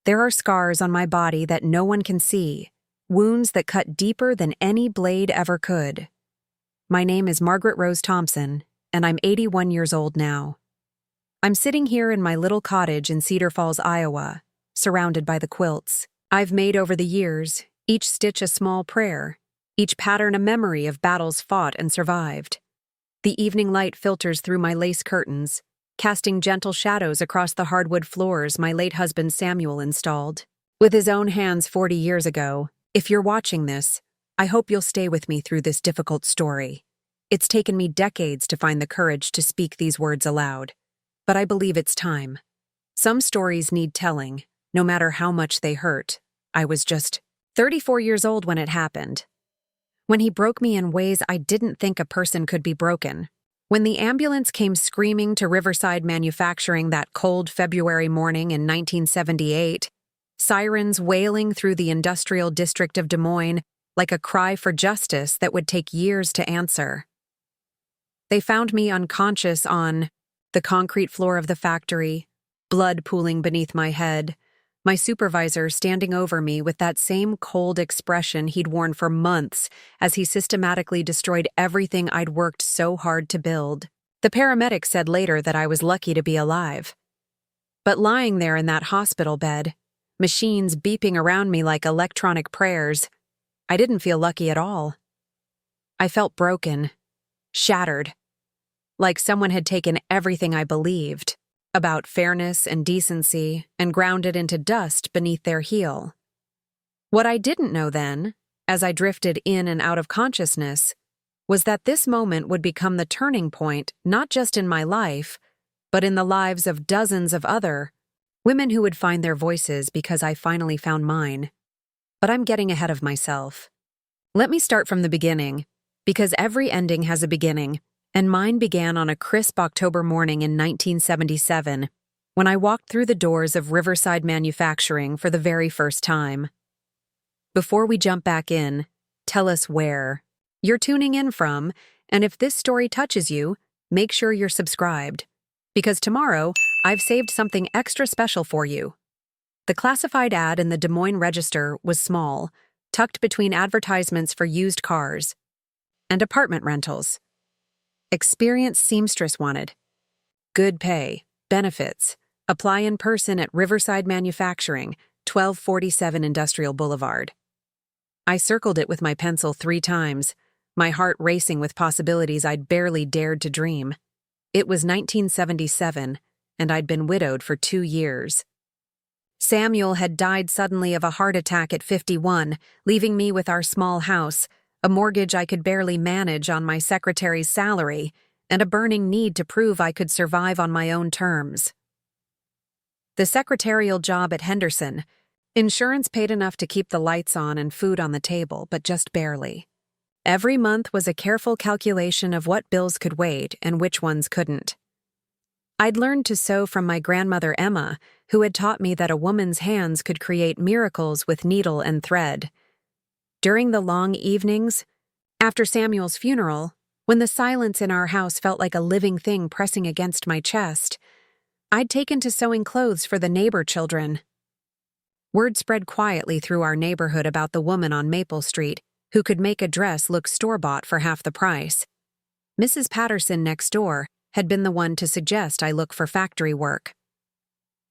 There are scars on my body that no one can see, wounds that cut deeper than any blade ever could. My name is Margaret Rose Thompson, and I'm 81 years old now. I'm sitting here in my little cottage in Cedar Falls, Iowa, surrounded by the quilts I've made over the years, each stitch a small prayer, each pattern a memory of battles fought and survived. The evening light filters through my lace curtains, casting gentle shadows across the hardwood floors my late husband Samuel installed with his own hands 40 years ago. If you're watching this, I hope you'll stay with me through this difficult story. It's taken me decades to find the courage to speak these words aloud, but I believe it's time. Some stories need telling, no matter how much they hurt. I was just 34 years old when it happened. When he broke me in ways I didn't think a person could be broken. When the ambulance came screaming to Riverside Manufacturing that cold February morning in 1978, sirens wailing through the industrial district of Des Moines like a cry for justice that would take years to answer. They found me unconscious on the concrete floor of the factory, blood pooling beneath my head, my supervisor standing over me with that same cold expression he'd worn for months as he systematically destroyed everything I'd worked so hard to build. The paramedic said later that I was lucky to be alive. But lying there in that hospital bed, machines beeping around me like electronic prayers, I didn't feel lucky at all. I felt broken, shattered, like someone had taken everything I believed about fairness and decency and ground it into dust beneath their heel. What I didn't know then, as I drifted in and out of consciousness, was that this moment would become the turning point not just in my life, but in the lives of dozens of other women who would find their voices because I finally found mine. But I'm getting ahead of myself. Let me start from the beginning, because every ending has a beginning. And mine began on a crisp October morning in 1977, when I walked through the doors of Riverside Manufacturing for the very first time. Before we jump back in, tell us where you're tuning in from, and if this story touches you, make sure you're subscribed, because tomorrow I've saved something extra special for you. The classified ad in the Des Moines Register was small, tucked between advertisements for used cars and apartment rentals. Experienced seamstress wanted. Good pay, benefits. Apply in person at Riverside Manufacturing, 1247 Industrial Boulevard. I circled it with my pencil 3 times, my heart racing with possibilities I'd barely dared to dream. It was 1977, and I'd been widowed for 2 years. Samuel had died suddenly of a heart attack at 51, leaving me with our small house, a mortgage I could barely manage on my secretary's salary, and a burning need to prove I could survive on my own terms. The secretarial job at Henderson, insurance paid enough to keep the lights on and food on the table, but just barely. Every month was a careful calculation of what bills could wait and which ones couldn't. I'd learned to sew from my grandmother Emma, who had taught me that a woman's hands could create miracles with needle and thread. During the long evenings, after Samuel's funeral, when the silence in our house felt like a living thing pressing against my chest, I'd taken to sewing clothes for the neighbor children. Word spread quietly through our neighborhood about the woman on Maple Street who could make a dress look store-bought for half the price. Mrs. Patterson next door had been the one to suggest I look for factory work.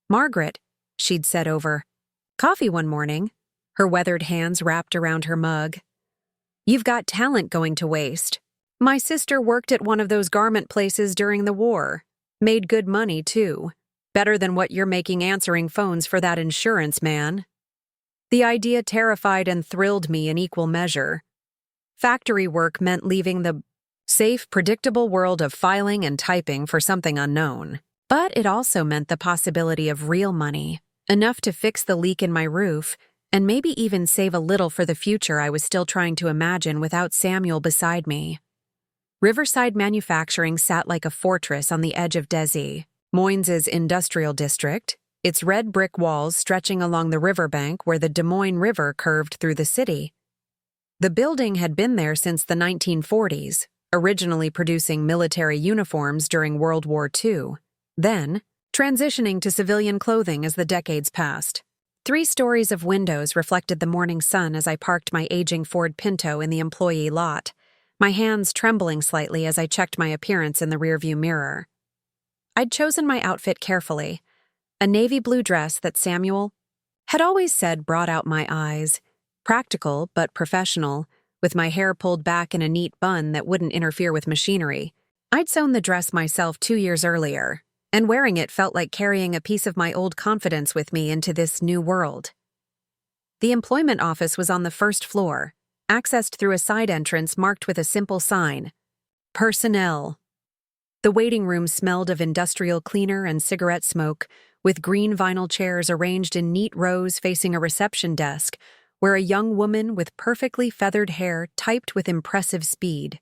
"Margaret," she'd said over coffee one morning, her weathered hands wrapped around her mug, "you've got talent going to waste. My sister worked at one of those garment places during the war. Made good money, too. Better than what you're making answering phones for that insurance man." The idea terrified and thrilled me in equal measure. Factory work meant leaving the safe, predictable world of filing and typing for something unknown. But it also meant the possibility of real money, enough to fix the leak in my roof, and maybe even save a little for the future I was still trying to imagine without Samuel beside me. Riverside Manufacturing sat like a fortress on the edge of Des Moines' industrial district, its red brick walls stretching along the riverbank where the Des Moines River curved through the city. The building had been there since the 1940s, originally producing military uniforms during World War II, then transitioning to civilian clothing as the decades passed. 3 stories of windows reflected the morning sun as I parked my aging Ford Pinto in the employee lot, my hands trembling slightly as I checked my appearance in the rearview mirror. I'd chosen my outfit carefully, a navy blue dress that Samuel had always said brought out my eyes, practical but professional, with my hair pulled back in a neat bun that wouldn't interfere with machinery. I'd sewn the dress myself 2 years earlier, and wearing it felt like carrying a piece of my old confidence with me into this new world. The employment office was on the first floor, accessed through a side entrance marked with a simple sign, Personnel. The waiting room smelled of industrial cleaner and cigarette smoke, with green vinyl chairs arranged in neat rows facing a reception desk, where a young woman with perfectly feathered hair typed with impressive speed.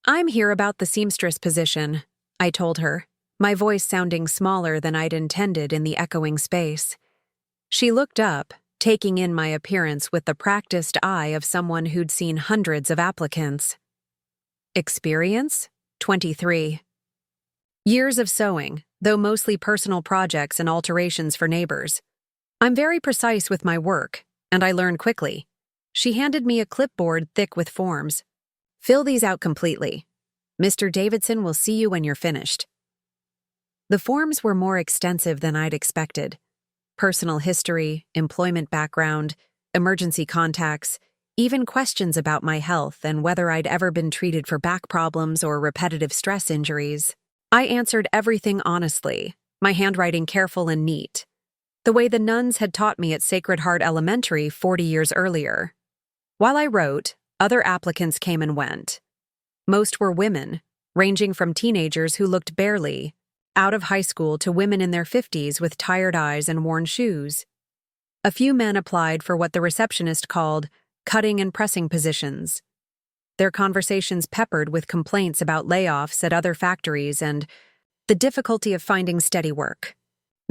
"I'm here about the seamstress position," I told her, my voice sounding smaller than I'd intended in the echoing space. She looked up, taking in my appearance with the practiced eye of someone who'd seen hundreds of applicants. Experience? 23. Years of sewing, though mostly personal projects and alterations for neighbors. I'm very precise with my work, and I learn quickly. She handed me a clipboard thick with forms. "Fill these out completely. Mr. Davidson will see you when you're finished." The forms were more extensive than I'd expected. Personal history, employment background, emergency contacts, even questions about my health and whether I'd ever been treated for back problems or repetitive stress injuries. I answered everything honestly, my handwriting careful and neat, the way the nuns had taught me at Sacred Heart Elementary 40 years earlier. While I wrote, other applicants came and went. Most were women, ranging from teenagers who looked barely out of high school to women in their 50s with tired eyes and worn shoes. A few men applied for what the receptionist called cutting and pressing positions. Their conversations peppered with complaints about layoffs at other factories and the difficulty of finding steady work.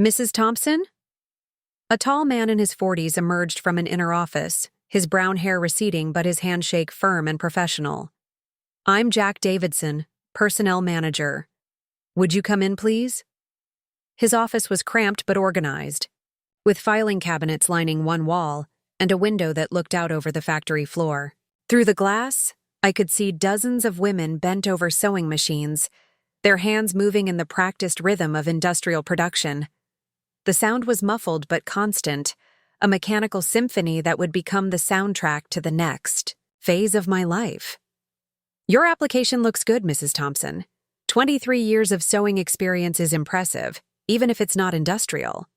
"Mrs. Thompson?" A tall man in his 40s emerged from an inner office, his brown hair receding but his handshake firm and professional. "I'm Jack Davidson, personnel manager. Would you come in, please?" His office was cramped but organized, with filing cabinets lining one wall and a window that looked out over the factory floor. Through the glass, I could see dozens of women bent over sewing machines, their hands moving in the practiced rhythm of industrial production. The sound was muffled but constant, a mechanical symphony that would become the soundtrack to the next phase of my life. "Your application looks good, Mrs. Thompson. 23 years of sewing experience is impressive, even if it's not industrial.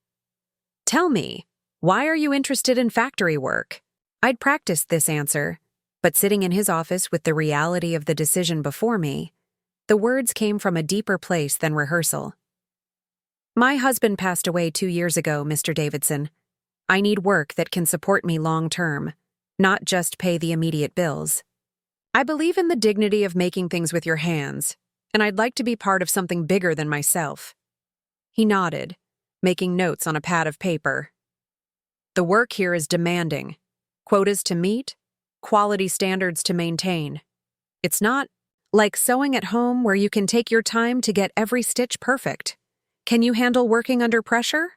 Tell me, why are you interested in factory work?" I'd practiced this answer, but sitting in his office with the reality of the decision before me, the words came from a deeper place than rehearsal. "My husband passed away 2 years ago, Mr. Davidson. I need work that can support me long-term, not just pay the immediate bills. I believe in the dignity of making things with your hands, and I'd like to be part of something bigger than myself." He nodded, making notes on a pad of paper. "The work here is demanding. Quotas to meet, quality standards to maintain. It's not like sewing at home where you can take your time to get every stitch perfect. Can you handle working under pressure?"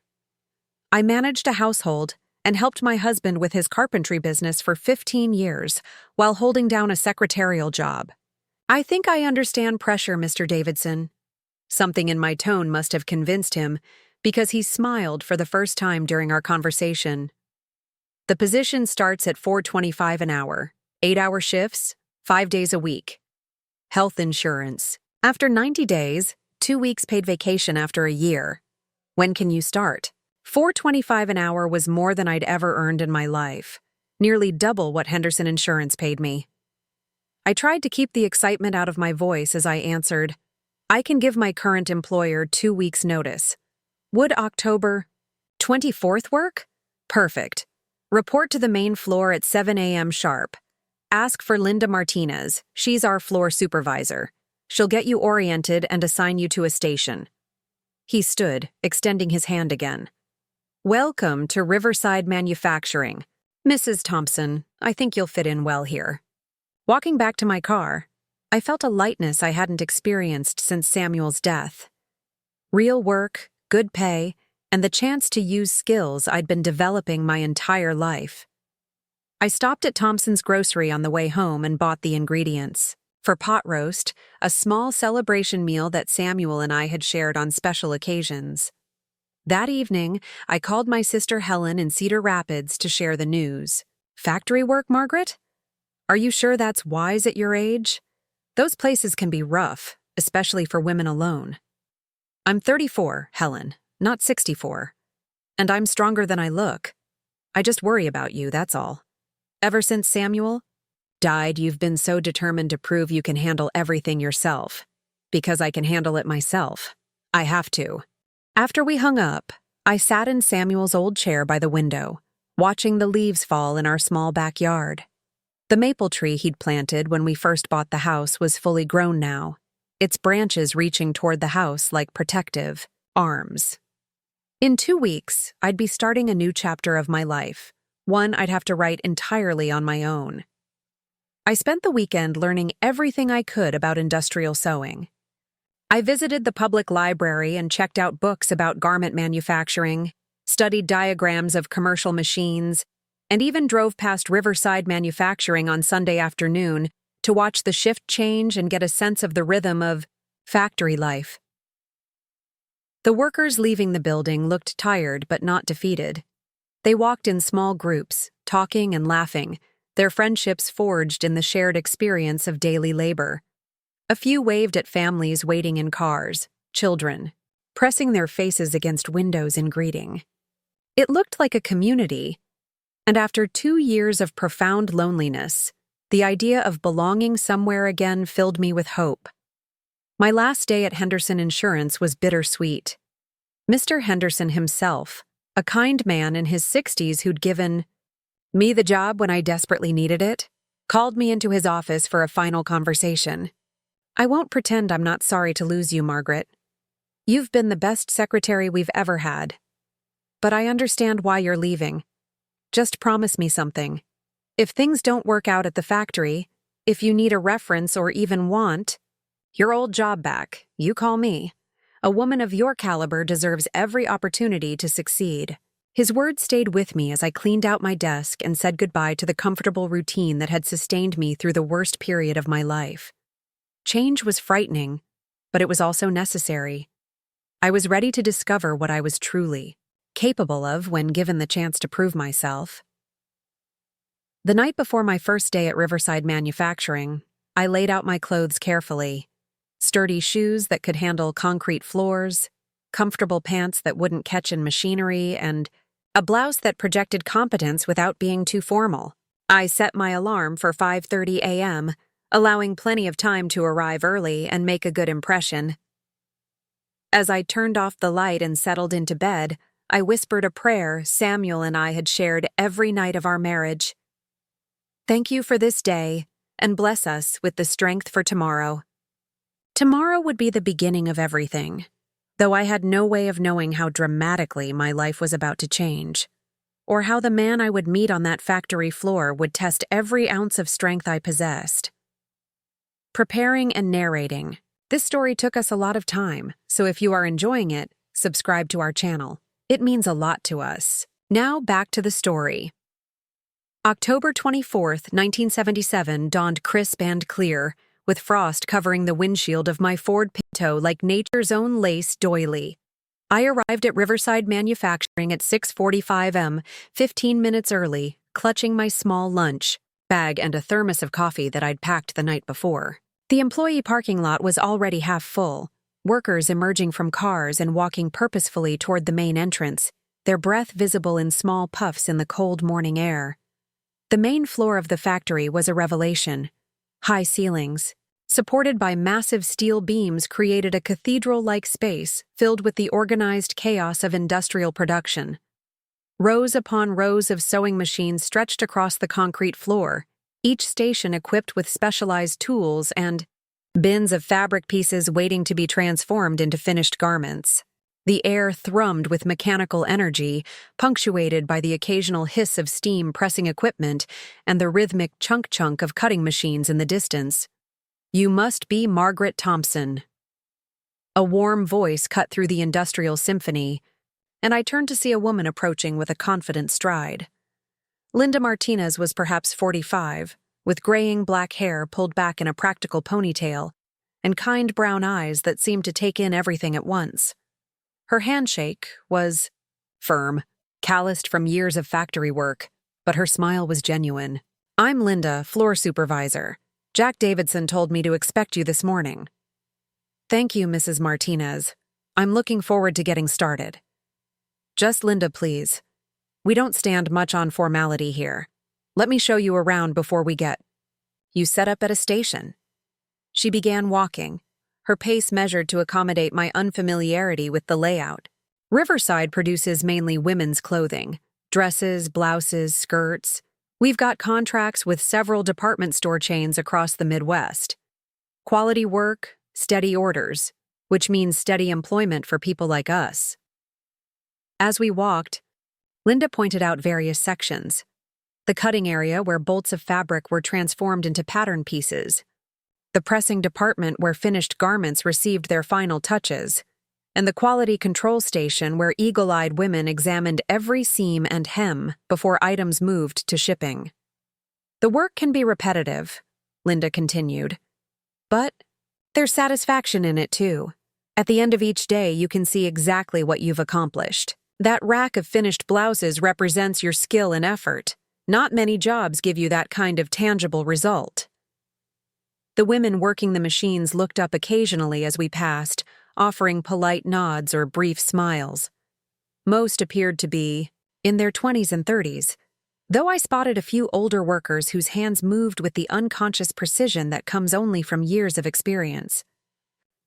I managed a household and helped my husband with his carpentry business for 15 years while holding down a secretarial job. "I think I understand pressure, Mr. Davidson." Something in my tone must have convinced him, because he smiled for the first time during our conversation. "The position starts at $4.25 an hour, 8-hour shifts, 5 days a week. Health insurance. After 90 days, 2 weeks paid vacation after a year. When can you start?" $4.25 an hour was more than I'd ever earned in my life, nearly double what Henderson Insurance paid me. I tried to keep the excitement out of my voice as I answered, "I can give my current employer 2 weeks' notice. Would October 24th work? Perfect. Report to the main floor at 7 a.m. sharp. Ask for Linda Martinez. She's our floor supervisor. She'll get you oriented and assign you to a station." He stood, extending his hand again. "Welcome to Riverside Manufacturing. Mrs. Thompson, I think you'll fit in well here." Walking back to my car, I felt a lightness I hadn't experienced since Samuel's death. Real work, good pay, and the chance to use skills I'd been developing my entire life. I stopped at Thompson's grocery on the way home and bought the ingredients for pot roast, a small celebration meal that Samuel and I had shared on special occasions. That evening, I called my sister Helen in Cedar Rapids to share the news. Factory work, Margaret? Are you sure that's wise at your age? Those places can be rough, especially for women alone. I'm 34, Helen, not 64. And I'm stronger than I look. I just worry about you, that's all. Ever since Samuel died, you've been so determined to prove you can handle everything yourself. Because I can handle it myself. I have to. After we hung up, I sat in Samuel's old chair by the window, watching the leaves fall in our small backyard. The maple tree he'd planted when we first bought the house was fully grown now, its branches reaching toward the house like protective arms. In 2 weeks, I'd be starting a new chapter of my life, one I'd have to write entirely on my own. I spent the weekend learning everything I could about industrial sewing. I visited the public library and checked out books about garment manufacturing, studied diagrams of commercial machines, and even drove past Riverside Manufacturing on Sunday afternoon to watch the shift change and get a sense of the rhythm of factory life. The workers leaving the building looked tired but not defeated. They walked in small groups, talking and laughing, their friendships forged in the shared experience of daily labor. A few waved at families waiting in cars, children, pressing their faces against windows in greeting. It looked like a community, and after 2 years of profound loneliness, the idea of belonging somewhere again filled me with hope. My last day at Henderson Insurance was bittersweet. Mr. Henderson himself, a kind man in his 60s who'd given me the job when I desperately needed it, called me into his office for a final conversation. I won't pretend I'm not sorry to lose you, Margaret. You've been the best secretary we've ever had. But I understand why you're leaving. Just promise me something. If things don't work out at the factory, if you need a reference or even want your old job back, you call me. A woman of your caliber deserves every opportunity to succeed. His words stayed with me as I cleaned out my desk and said goodbye to the comfortable routine that had sustained me through the worst period of my life. Change was frightening, but it was also necessary. I was ready to discover what I was truly capable of when given the chance to prove myself. The night before my first day at Riverside Manufacturing, I laid out my clothes carefully. Sturdy shoes that could handle concrete floors, comfortable pants that wouldn't catch in machinery, and a blouse that projected competence without being too formal. I set my alarm for 5:30 a.m., allowing plenty of time to arrive early and make a good impression. As I turned off the light and settled into bed, I whispered a prayer Samuel and I had shared every night of our marriage. Thank you for this day, and bless us with the strength for tomorrow. Tomorrow would be the beginning of everything, though I had no way of knowing how dramatically my life was about to change, or how the man I would meet on that factory floor would test every ounce of strength I possessed. Preparing and narrating. This story took us a lot of time, so if you are enjoying it, subscribe to our channel. It means a lot to us. Now back to the story. October 24th, 1977 dawned crisp and clear, with frost covering the windshield of my Ford Pinto like nature's own lace doily. I arrived at Riverside Manufacturing at 6:45 am, 15 minutes early, clutching my small lunch bag and a thermos of coffee that I'd packed the night before. The employee parking lot was already half full, workers emerging from cars and walking purposefully toward the main entrance, their breath visible in small puffs in the cold morning air. The main floor of the factory was a revelation. High ceilings, supported by massive steel beams, created a cathedral-like space filled with the organized chaos of industrial production. Rows upon rows of sewing machines stretched across the concrete floor, each station equipped with specialized tools and bins of fabric pieces waiting to be transformed into finished garments. The air thrummed with mechanical energy, punctuated by the occasional hiss of steam pressing equipment and the rhythmic chunk-chunk of cutting machines in the distance. "You must be Margaret Thompson." A warm voice cut through the industrial symphony. and I turned to see a woman approaching with a confident stride. Linda Martinez was perhaps 45, with graying black hair pulled back in a practical ponytail, and kind brown eyes that seemed to take in everything at once. Her handshake was firm, calloused from years of factory work, but her smile was genuine. "I'm Linda, floor supervisor. Jack Davidson told me to expect you this morning." "Thank you, Mrs. Martinez. I'm looking forward to getting started." "Just Linda, please. We don't stand much on formality here. Let me show you around before we get." "You set up at a station." She began walking, her pace measured to accommodate my unfamiliarity with the layout. Riverside produces mainly women's clothing: dresses, blouses, skirts. We've got contracts with several department store chains across the Midwest. Quality work, steady orders, which means steady employment for people like us. As we walked, Linda pointed out various sections: the cutting area where bolts of fabric were transformed into pattern pieces, the pressing department where finished garments received their final touches, and the quality control station where eagle-eyed women examined every seam and hem before items moved to shipping. "The work can be repetitive," Linda continued, "but there's satisfaction in it too. At the end of each day, you can see exactly what you've accomplished. That rack of finished blouses represents your skill and effort. Not many jobs give you that kind of tangible result." The women working the machines looked up occasionally as we passed, offering polite nods or brief smiles. Most appeared to be in their 20s and 30s, though I spotted a few older workers whose hands moved with the unconscious precision that comes only from years of experience.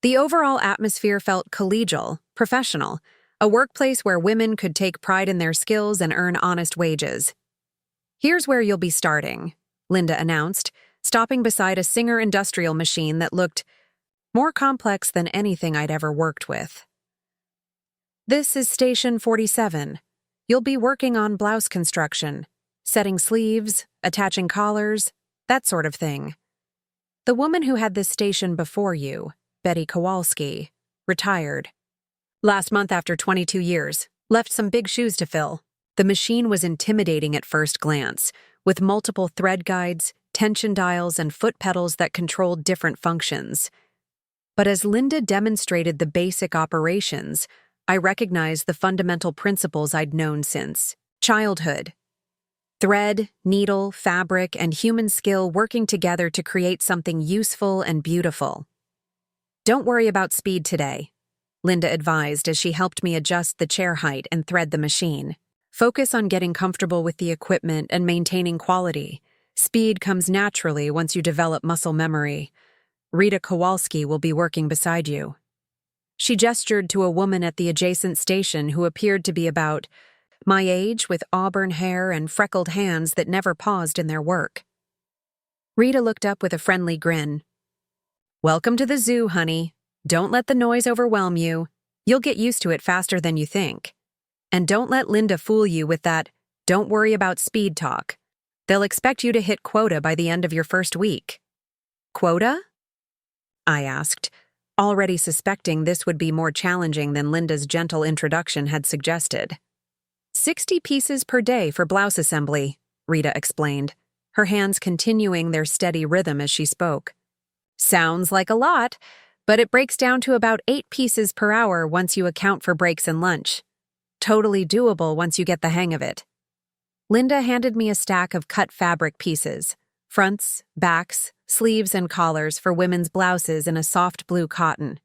The overall atmosphere felt collegial, professional, a workplace where women could take pride in their skills and earn honest wages. "Here's where you'll be starting," Linda announced, stopping beside a Singer industrial machine that looked more complex than anything I'd ever worked with. "This is Station 47. You'll be working on blouse construction, setting sleeves, attaching collars, that sort of thing. The woman who had this station before you, Betty Kowalski, retired last month after 22 years, left some big shoes to fill." The machine was intimidating at first glance, with multiple thread guides, tension dials, and foot pedals that controlled different functions. But as Linda demonstrated the basic operations, I recognized the fundamental principles I'd known since childhood. Thread, needle, fabric, and human skill working together to create something useful and beautiful. "Don't worry about speed today," Linda advised as she helped me adjust the chair height and thread the machine. "Focus on getting comfortable with the equipment and maintaining quality. Speed comes naturally once you develop muscle memory. Rita Kowalski will be working beside you." She gestured to a woman at the adjacent station who appeared to be about my age, with auburn hair and freckled hands that never paused in their work. Rita looked up with a friendly grin. "Welcome to the zoo, honey. Don't let the noise overwhelm you. You'll get used to it faster than you think. And don't let Linda fool you with that 'don't worry about speed' talk. They'll expect you to hit quota by the end of your first week." "Quota?" I asked, already suspecting this would be more challenging than Linda's gentle introduction had suggested. 60 pieces per day for blouse assembly," Rita explained, her hands continuing their steady rhythm as she spoke. "Sounds like a lot, but it breaks down to about 8 pieces per hour once you account for breaks and lunch. Totally doable once you get the hang of it." Linda handed me a stack of cut fabric pieces: fronts, backs, sleeves, and collars for women's blouses in a soft blue cotton.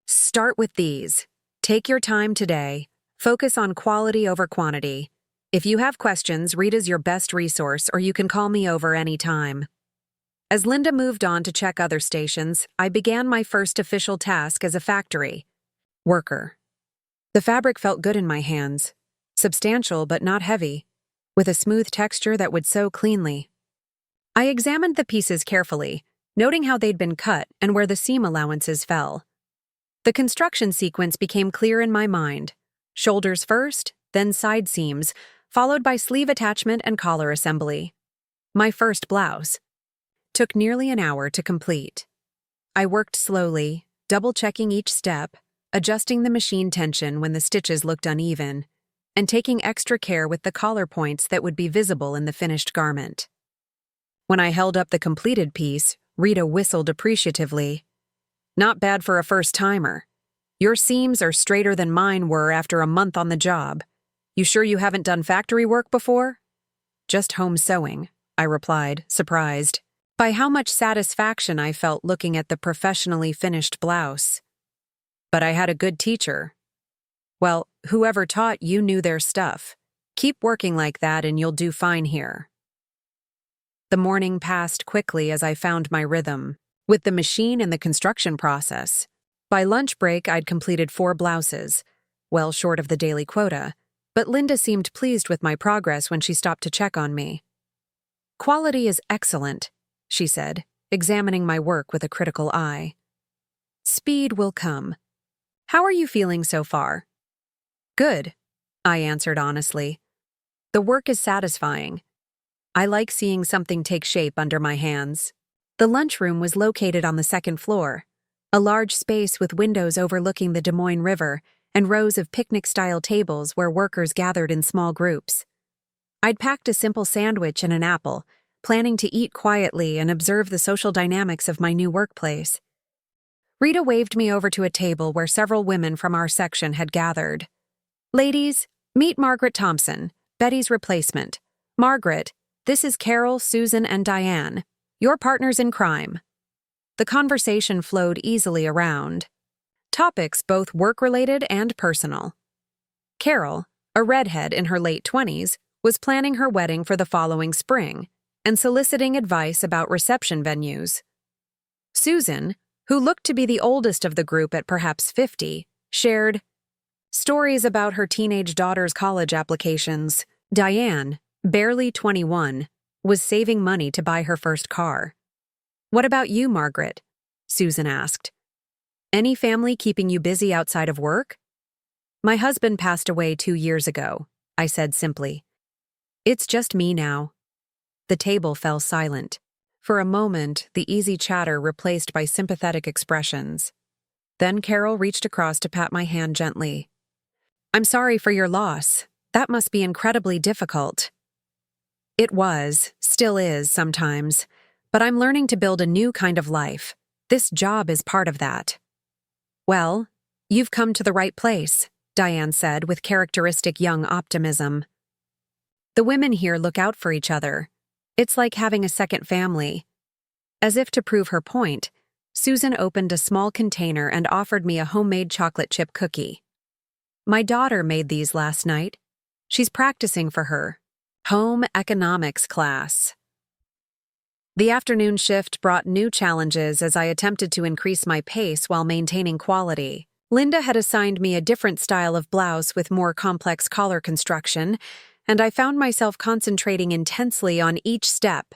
"Start with these. Take your time today. Focus on quality over quantity. If you have questions, Rita's your best resource, or you can call me over any time." As Linda moved on to check other stations, I began my first official task as a factory worker. The fabric felt good in my hands, substantial but not heavy, with a smooth texture that would sew cleanly. I examined the pieces carefully, noting how they'd been cut and where the seam allowances fell. The construction sequence became clear in my mind: shoulders first, then side seams, followed by sleeve attachment and collar assembly. My first blouse took nearly an hour to complete. I worked slowly, double-checking each step, adjusting the machine tension when the stitches looked uneven, and taking extra care with the collar points that would be visible in the finished garment. When I held up the completed piece, Rita whistled appreciatively. "Not bad for a first-timer. Your seams are straighter than mine were after a month on the job. You sure you haven't done factory work before?" "Just home sewing," I replied, surprised by how much satisfaction I felt looking at the professionally finished blouse. "But I had a good teacher." "Well, whoever taught you knew their stuff. Keep working like that and you'll do fine here." The morning passed quickly as I found my rhythm, with the machine and the construction process. By lunch break, I'd completed 4 blouses, well short of the daily quota, but Linda seemed pleased with my progress when she stopped to check on me. "Quality is excellent," she said, examining my work with a critical eye. "Speed will come. How are you feeling so far?" "Good," I answered honestly. "The work is satisfying. I like seeing something take shape under my hands." The lunchroom was located on the 2nd floor, a large space with windows overlooking the Des Moines River and rows of picnic-style tables where workers gathered in small groups. I'd packed a simple sandwich and an apple, planning to eat quietly and observe the social dynamics of my new workplace. Rita waved me over to a table where several women from our section had gathered. "Ladies, meet Margaret Thompson, Betty's replacement. Margaret, this is Carol, Susan, and Diane, your partners in crime." The conversation flowed easily around. Topics both work-related and personal. Carol, a redhead in her late 20s, was planning her wedding for the following spring and soliciting advice about reception venues. Susan, who looked to be the oldest of the group at perhaps 50, shared stories about her teenage daughter's college applications. Diane, barely 21, was saving money to buy her first car. "What about you, Margaret?" Susan asked. "Any family keeping you busy outside of work?" "My husband passed away 2 years ago," I said simply. "It's just me now." The table fell silent. For a moment, the easy chatter replaced by sympathetic expressions. Then Carol reached across to pat my hand gently. "I'm sorry for your loss. That must be incredibly difficult." "It was, still is sometimes, but I'm learning to build a new kind of life. This job is part of that." "Well, you've come to the right place," Diane said with characteristic young optimism. "The women here look out for each other. It's like having a second family." As if to prove her point, Susan opened a small container and offered me a homemade chocolate chip cookie. "My daughter made these last night. She's practicing for her home economics class." The afternoon shift brought new challenges as I attempted to increase my pace while maintaining quality. Linda had assigned me a different style of blouse with more complex collar construction, and I found myself concentrating intensely on each step.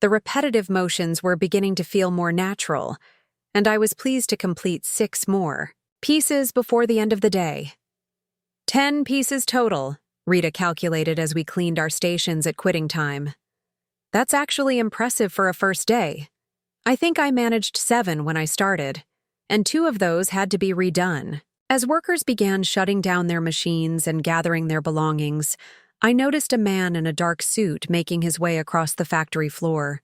The repetitive motions were beginning to feel more natural, and I was pleased to complete 6 more pieces before the end of the day. 10 pieces total, Rita calculated as we cleaned our stations at quitting time. "That's actually impressive for a first day. I think I managed 7 when I started, and 2 of those had to be redone." As workers began shutting down their machines and gathering their belongings, I noticed a man in a dark suit making his way across the factory floor.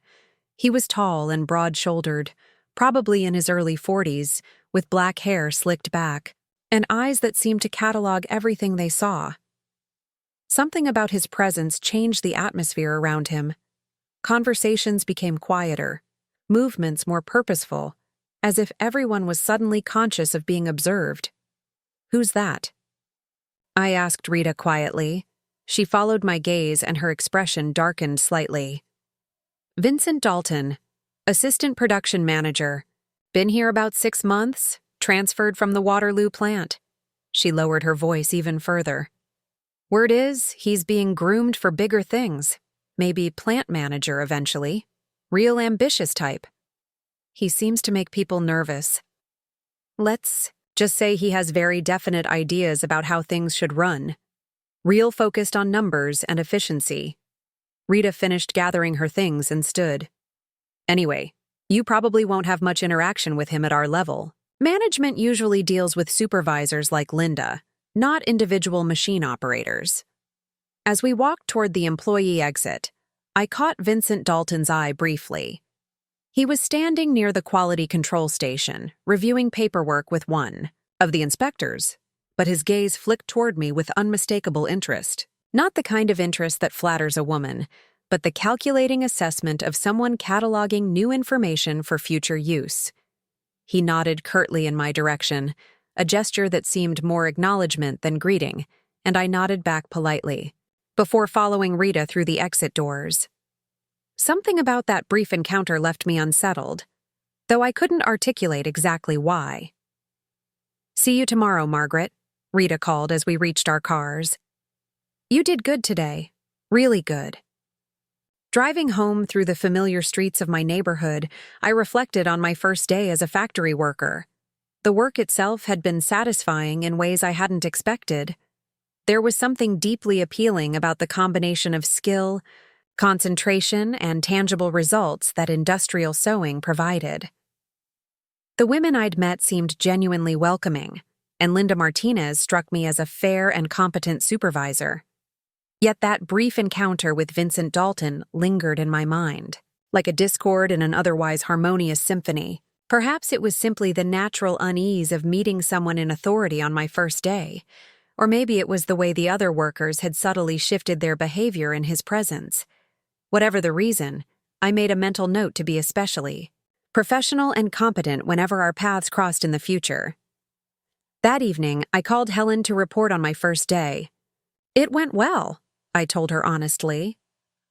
He was tall and broad-shouldered, probably in his early 40s, with black hair slicked back, and eyes that seemed to catalog everything they saw. Something about his presence changed the atmosphere around him. Conversations became quieter, movements more purposeful, as if everyone was suddenly conscious of being observed. "Who's that?" I asked Rita quietly. She followed my gaze and her expression darkened slightly. "Vincent Dalton, assistant production manager. Been here about 6 months, transferred from the Waterloo plant." She lowered her voice even further. "Word is, he's being groomed for bigger things. Maybe plant manager eventually. Real ambitious type. He seems to make people nervous. Let's just say he has very definite ideas about how things should run. Real focused on numbers and efficiency." Rita finished gathering her things and stood. "Anyway, you probably won't have much interaction with him at our level. Management usually deals with supervisors like Linda. not individual machine operators. As we walked toward the employee exit, I caught Vincent Dalton's eye briefly. He was standing near the quality control station, reviewing paperwork with one of the inspectors, but his gaze flicked toward me with unmistakable interest. Not the kind of interest that flatters a woman, but the calculating assessment of someone cataloging new information for future use. He nodded curtly in my direction, a gesture that seemed more acknowledgement than greeting, and I nodded back politely, before following Rita through the exit doors. Something about that brief encounter left me unsettled, though I couldn't articulate exactly why. "See you tomorrow, Margaret," Rita called as we reached our cars. "You did good today. Really good." Driving home through the familiar streets of my neighborhood, I reflected on my first day as a factory worker. The work itself had been satisfying in ways I hadn't expected. There was something deeply appealing about the combination of skill, concentration, and tangible results that industrial sewing provided. The women I'd met seemed genuinely welcoming, and Linda Martinez struck me as a fair and competent supervisor. Yet that brief encounter with Vincent Dalton lingered in my mind, like a discord in an otherwise harmonious symphony. Perhaps it was simply the natural unease of meeting someone in authority on my first day, or maybe it was the way the other workers had subtly shifted their behavior in his presence. Whatever the reason, I made a mental note to be especially professional and competent whenever our paths crossed in the future. That evening, I called Helen to report on my first day. "It went well," I told her honestly.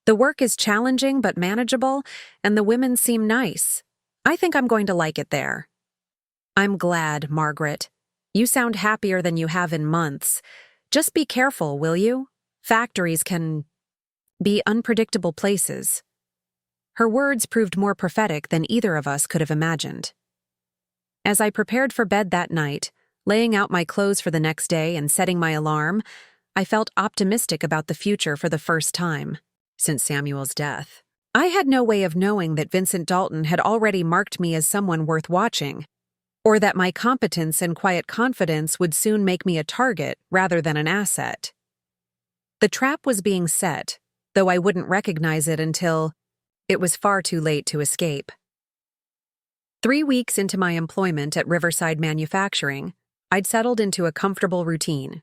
"The work is challenging but manageable, and the women seem nice. I think I'm going to like it there." "I'm glad, Margaret. You sound happier than you have in months. Just be careful, will you? Factories can be unpredictable places." Her words proved more prophetic than either of us could have imagined. As I prepared for bed that night, laying out my clothes for the next day and setting my alarm, I felt optimistic about the future for the first time since Samuel's death. I had no way of knowing that Vincent Dalton had already marked me as someone worth watching, or that my competence and quiet confidence would soon make me a target rather than an asset. The trap was being set, though I wouldn't recognize it until it was far too late to escape. 3 weeks into my employment at Riverside Manufacturing, I'd settled into a comfortable routine.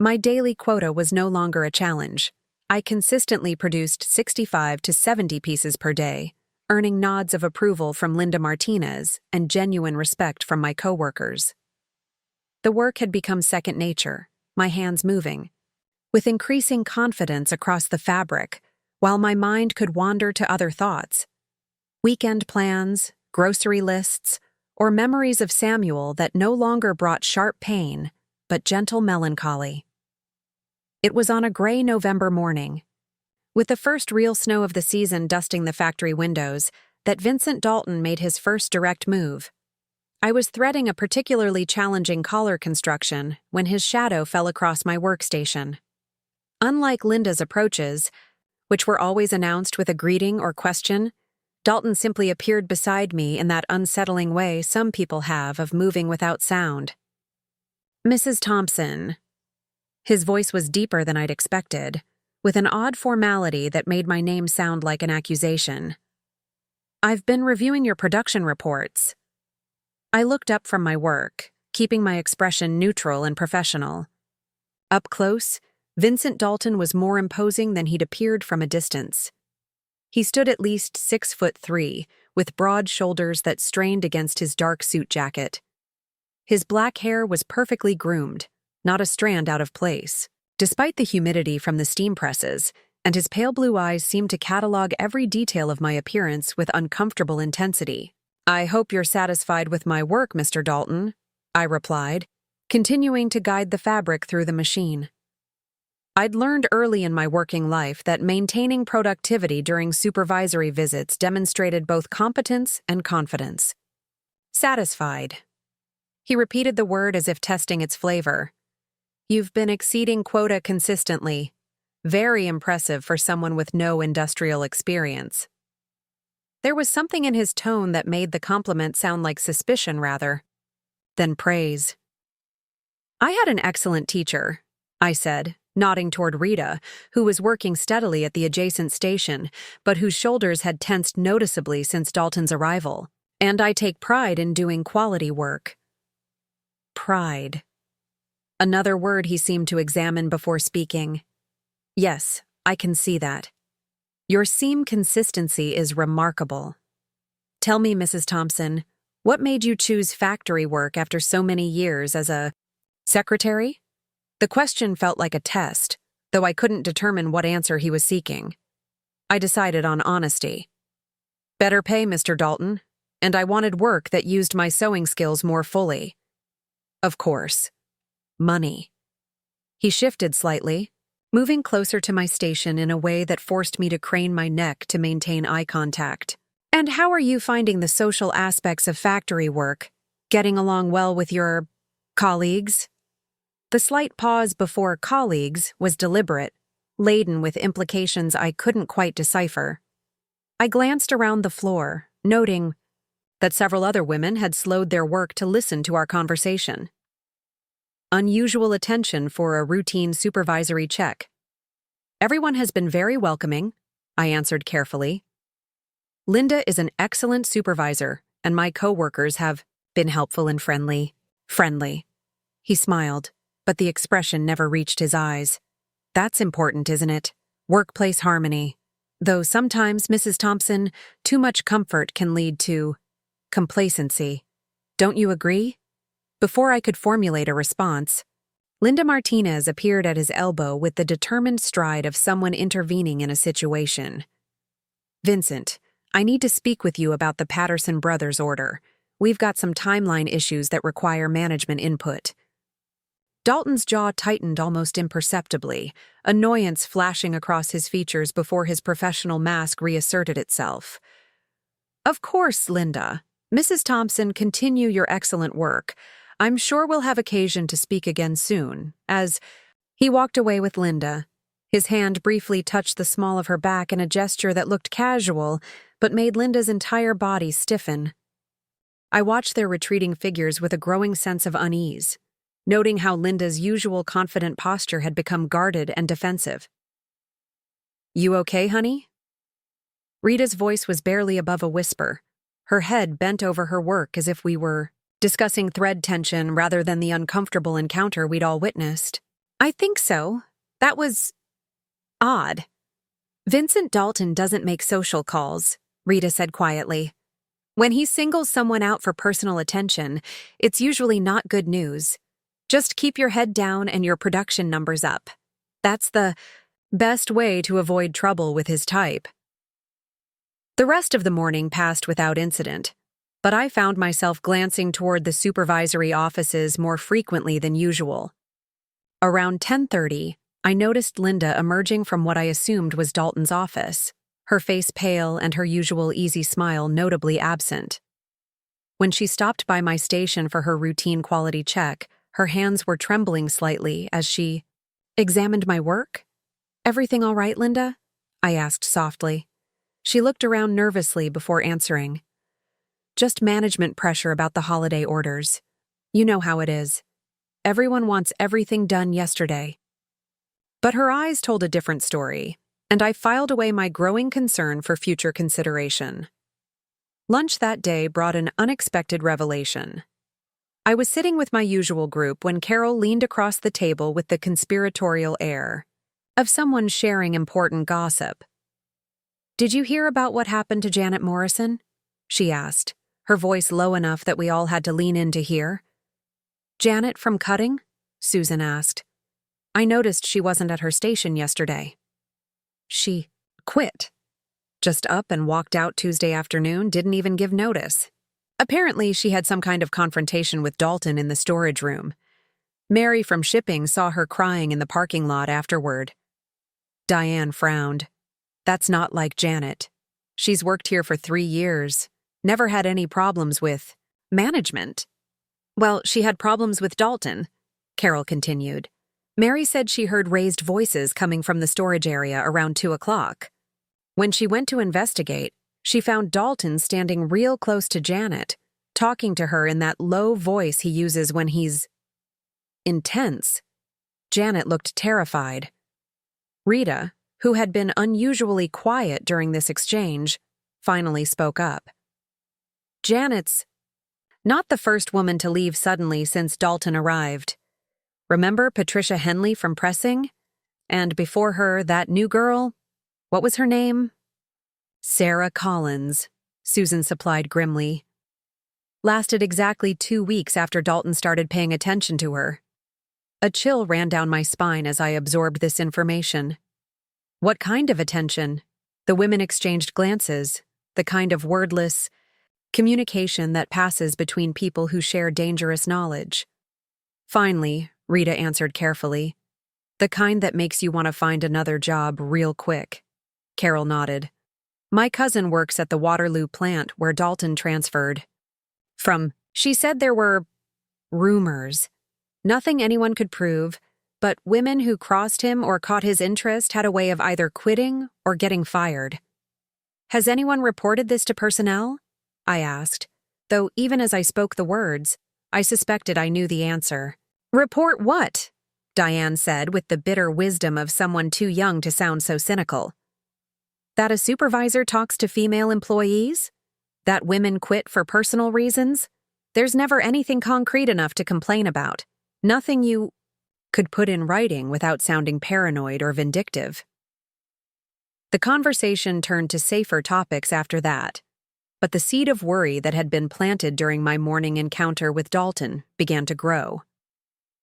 My daily quota was no longer a challenge. I consistently produced 65 to 70 pieces per day, earning nods of approval from Linda Martinez and genuine respect from my coworkers. The work had become second nature, my hands moving, with increasing confidence across the fabric, while my mind could wander to other thoughts. Weekend plans, grocery lists, or memories of Samuel that no longer brought sharp pain, but gentle melancholy. It was on a gray November morning, with the first real snow of the season dusting the factory windows, that Vincent Dalton made his first direct move. I was threading a particularly challenging collar construction when his shadow fell across my workstation. Unlike Linda's approaches, which were always announced with a greeting or question, Dalton simply appeared beside me in that unsettling way some people have of moving without sound. "Mrs. Thompson." His voice was deeper than I'd expected, with an odd formality that made my name sound like an accusation. "I've been reviewing your production reports." I looked up from my work, keeping my expression neutral and professional. Up close, Vincent Dalton was more imposing than he'd appeared from a distance. He stood at least 6'3", with broad shoulders that strained against his dark suit jacket. His black hair was perfectly groomed, not a strand out of place, despite the humidity from the steam presses, and his pale blue eyes seemed to catalog every detail of my appearance with uncomfortable intensity. "I hope you're satisfied with my work, Mr. Dalton," I replied, continuing to guide the fabric through the machine. I'd learned early in my working life that maintaining productivity during supervisory visits demonstrated both competence and confidence. "Satisfied." He repeated the word as if testing its flavor. "You've been exceeding quota consistently. Very impressive for someone with no industrial experience." There was something in his tone that made the compliment sound like suspicion rather than praise. I had an excellent teacher, I said, nodding toward Rita, who was working steadily at the adjacent station, but whose shoulders had tensed noticeably since Dalton's arrival. And I take pride in doing quality work. Pride. Another word he seemed to examine before speaking. Yes, I can see that. Your seam consistency is remarkable. Tell me, Mrs. Thompson, what made you choose factory work after so many years as a secretary? The question felt like a test, though I couldn't determine what answer he was seeking. I decided on honesty. Better pay, Mr. Dalton, and I wanted work that used my sewing skills more fully. Of course. Money. He shifted slightly, moving closer to my station in a way that forced me to crane my neck to maintain eye contact. And how are you finding the social aspects of factory work? Getting along well with your colleagues? The slight pause before colleagues was deliberate, laden with implications I couldn't quite decipher. I glanced around the floor, noting that several other women had slowed their work to listen to our conversation. Unusual attention for a routine supervisory check. Everyone has been very welcoming, I answered carefully. Linda is an excellent supervisor, and my coworkers have been helpful and friendly. Friendly. He smiled, but the expression never reached his eyes. That's important, isn't it? Workplace harmony. Though sometimes, Mrs. Thompson, too much comfort can lead to complacency. Don't you agree? Before I could formulate a response, Linda Martinez appeared at his elbow with the determined stride of someone intervening in a situation. Vincent, I need to speak with you about the Patterson Brothers order. We've got some timeline issues that require management input. Dalton's jaw tightened almost imperceptibly, annoyance flashing across his features before his professional mask reasserted itself. Of course, Linda. Mrs. Thompson, continue your excellent work. I'm sure we'll have occasion to speak again soon, as he walked away with Linda. His hand briefly touched the small of her back in a gesture that looked casual, but made Linda's entire body stiffen. I watched their retreating figures with a growing sense of unease, noting how Linda's usual confident posture had become guarded and defensive. You okay, honey? Rita's voice was barely above a whisper, her head bent over her work as if we were discussing thread tension rather than the uncomfortable encounter we'd all witnessed. I think so. That was odd. Vincent Dalton doesn't make social calls, Rita said quietly. When he singles someone out for personal attention, it's usually not good news. Just keep your head down and your production numbers up. That's the best way to avoid trouble with his type. The rest of the morning passed without incident, but I found myself glancing toward the supervisory offices more frequently than usual. Around 10:30, I noticed Linda emerging from what I assumed was Dalton's office, her face pale and her usual easy smile notably absent. When she stopped by my station for her routine quality check, her hands were trembling slightly as she examined my work. Everything all right, Linda? I asked softly. She looked around nervously before answering. Just management pressure about the holiday orders. You know how it is. Everyone wants everything done yesterday. But her eyes told a different story, and I filed away my growing concern for future consideration. Lunch that day brought an unexpected revelation. I was sitting with my usual group when Carol leaned across the table with the conspiratorial air of someone sharing important gossip. Did you hear about what happened to Janet Morrison? She asked, her voice low enough that we all had to lean in to hear. Janet from cutting? Susan asked. I noticed she wasn't at her station yesterday. She quit. Just up and walked out Tuesday afternoon, didn't even give notice. Apparently, she had some kind of confrontation with Dalton in the storage room. Mary from shipping saw her crying in the parking lot afterward. Diane frowned. That's not like Janet. She's worked here for 3 years, never had any problems with management. Well, she had problems with Dalton, Carol continued. Mary said she heard raised voices coming from the storage area around 2 o'clock. When she went to investigate, she found Dalton standing real close to Janet, talking to her in that low voice he uses when he's intense. Janet looked terrified. Rita, who had been unusually quiet during this exchange, finally spoke up. Janet's not the first woman to leave suddenly since Dalton arrived. Remember Patricia Henley from pressing? And before her, that new girl? What was her name? Sarah Collins, Susan supplied grimly. Lasted exactly 2 weeks after Dalton started paying attention to her. A chill ran down my spine as I absorbed this information. What kind of attention? The women exchanged glances, the kind of wordless communication that passes between people who share dangerous knowledge. Finally, Rita answered carefully, the kind that makes you want to find another job real quick. Carol nodded. My cousin works at the Waterloo plant where Dalton transferred. She said there were rumors. Nothing anyone could prove, but women who crossed him or caught his interest had a way of either quitting or getting fired. Has anyone reported this to personnel? I asked, though even as I spoke the words, I suspected I knew the answer. Report what? Diane said with the bitter wisdom of someone too young to sound so cynical. That a supervisor talks to female employees? That women quit for personal reasons? There's never anything concrete enough to complain about. Nothing you could put in writing without sounding paranoid or vindictive. The conversation turned to safer topics after that, but the seed of worry that had been planted during my morning encounter with Dalton began to grow.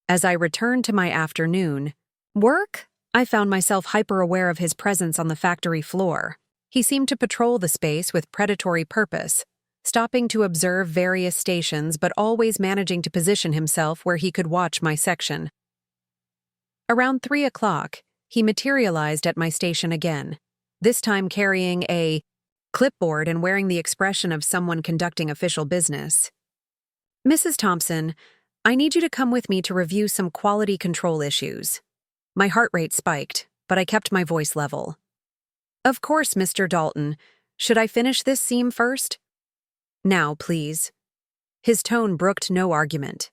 As I returned to my afternoon work, I found myself hyper-aware of his presence on the factory floor. He seemed to patrol the space with predatory purpose, stopping to observe various stations but always managing to position himself where he could watch my section. Around 3 o'clock, he materialized at my station again, this time carrying a clipboard and wearing the expression of someone conducting official business. Mrs. Thompson, I need you to come with me to review some quality control issues. My heart rate spiked, but I kept my voice level. Of course, Mr. Dalton. Should I finish this seam first? Now, please. His tone brooked no argument.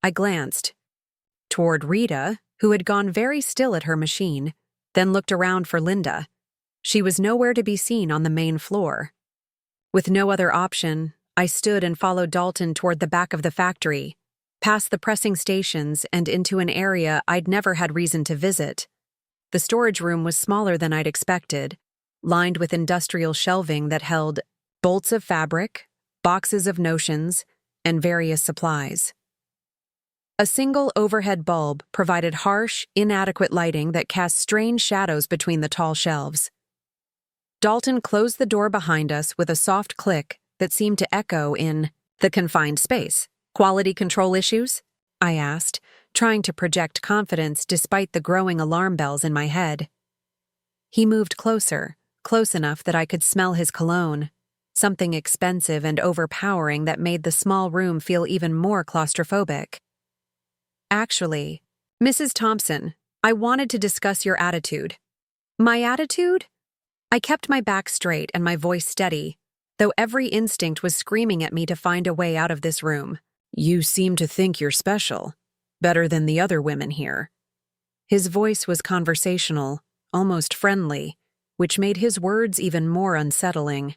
I glanced toward Rita, who had gone very still at her machine, then looked around for Linda. She was nowhere to be seen on the main floor. With no other option, I stood and followed Dalton toward the back of the factory, past the pressing stations and into an area I'd never had reason to visit. The storage room was smaller than I'd expected, lined with industrial shelving that held bolts of fabric, boxes of notions, and various supplies. A single overhead bulb provided harsh, inadequate lighting that cast strange shadows between the tall shelves. Dalton closed the door behind us with a soft click that seemed to echo in the confined space. Quality control issues? I asked, trying to project confidence despite the growing alarm bells in my head. He moved closer, close enough that I could smell his cologne, something expensive and overpowering that made the small room feel even more claustrophobic. Actually, Mrs. Thompson, I wanted to discuss your attitude. My attitude? I kept my back straight and my voice steady, though every instinct was screaming at me to find a way out of this room. You seem to think you're special, better than the other women here. His voice was conversational, almost friendly, which made his words even more unsettling.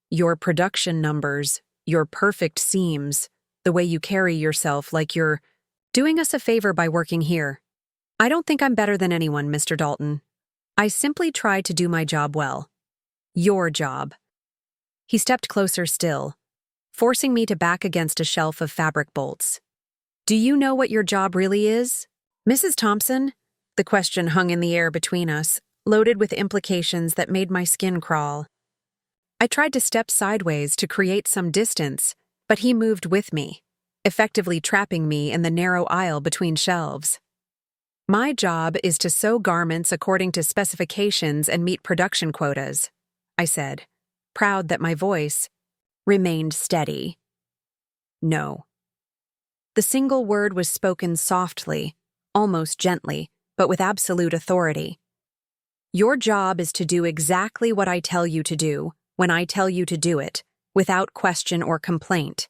Your production numbers, your perfect seams, the way you carry yourself like you're doing us a favor by working here. I don't think I'm better than anyone, Mr. Dalton. I simply try to do my job well. Your job. He stepped closer still, forcing me to back against a shelf of fabric bolts. Do you know what your job really is? Mrs. Thompson? The question hung in the air between us, loaded with implications that made my skin crawl. I tried to step sideways to create some distance, but he moved with me, effectively trapping me in the narrow aisle between shelves. My job is to sew garments according to specifications and meet production quotas, I said, proud that my voice remained steady. No. The single word was spoken softly, almost gently, but with absolute authority. Your job is to do exactly what I tell you to do, when I tell you to do it, without question or complaint.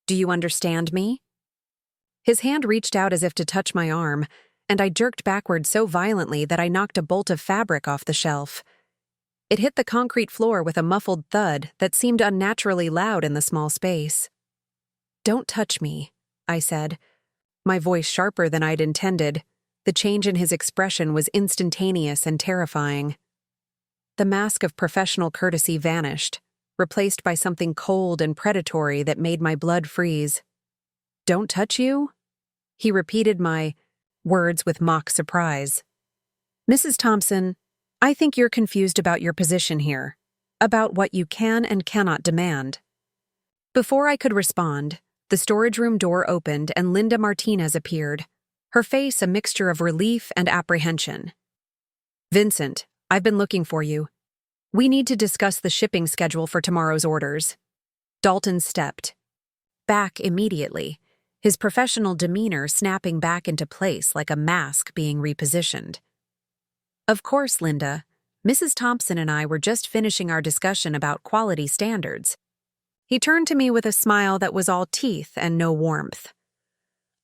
Do you understand me? His hand reached out as if to touch my arm, and I jerked backward so violently that I knocked a bolt of fabric off the shelf. It hit the concrete floor with a muffled thud that seemed unnaturally loud in the small space. "Don't touch me," I said, my voice sharper than I'd intended. The change in his expression was instantaneous and terrifying. The mask of professional courtesy vanished, replaced by something cold and predatory that made my blood freeze. "Don't touch you?" He repeated my words with mock surprise. "Mrs. Thompson, I think you're confused about your position here, about what you can and cannot demand." Before I could respond, the storage room door opened and Linda Martinez appeared, her face a mixture of relief and apprehension. "Vincent, I've been looking for you. We need to discuss the shipping schedule for tomorrow's orders." Dalton stepped back immediately, his professional demeanor snapping back into place like a mask being repositioned. "Of course, Linda. Mrs. Thompson and I were just finishing our discussion about quality standards." He turned to me with a smile that was all teeth and no warmth.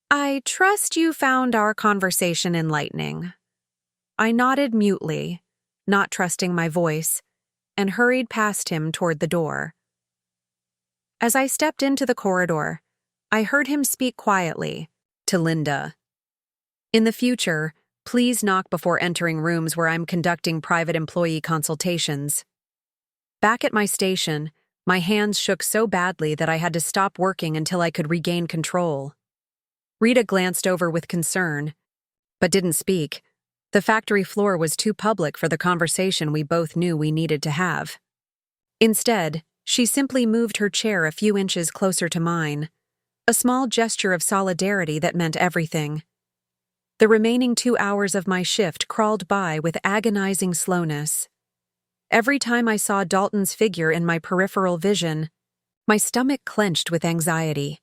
"I trust you found our conversation enlightening." I nodded mutely, not trusting my voice, and hurried past him toward the door. As I stepped into the corridor, I heard him speak quietly to Linda. "In the future, please knock before entering rooms where I'm conducting private employee consultations." Back at my station, my hands shook so badly that I had to stop working until I could regain control. Rita glanced over with concern, but didn't speak. The factory floor was too public for the conversation we both knew we needed to have. Instead, she simply moved her chair a few inches closer to mine, a small gesture of solidarity that meant everything. The remaining 2 hours of my shift crawled by with agonizing slowness. Every time I saw Dalton's figure in my peripheral vision, my stomach clenched with anxiety.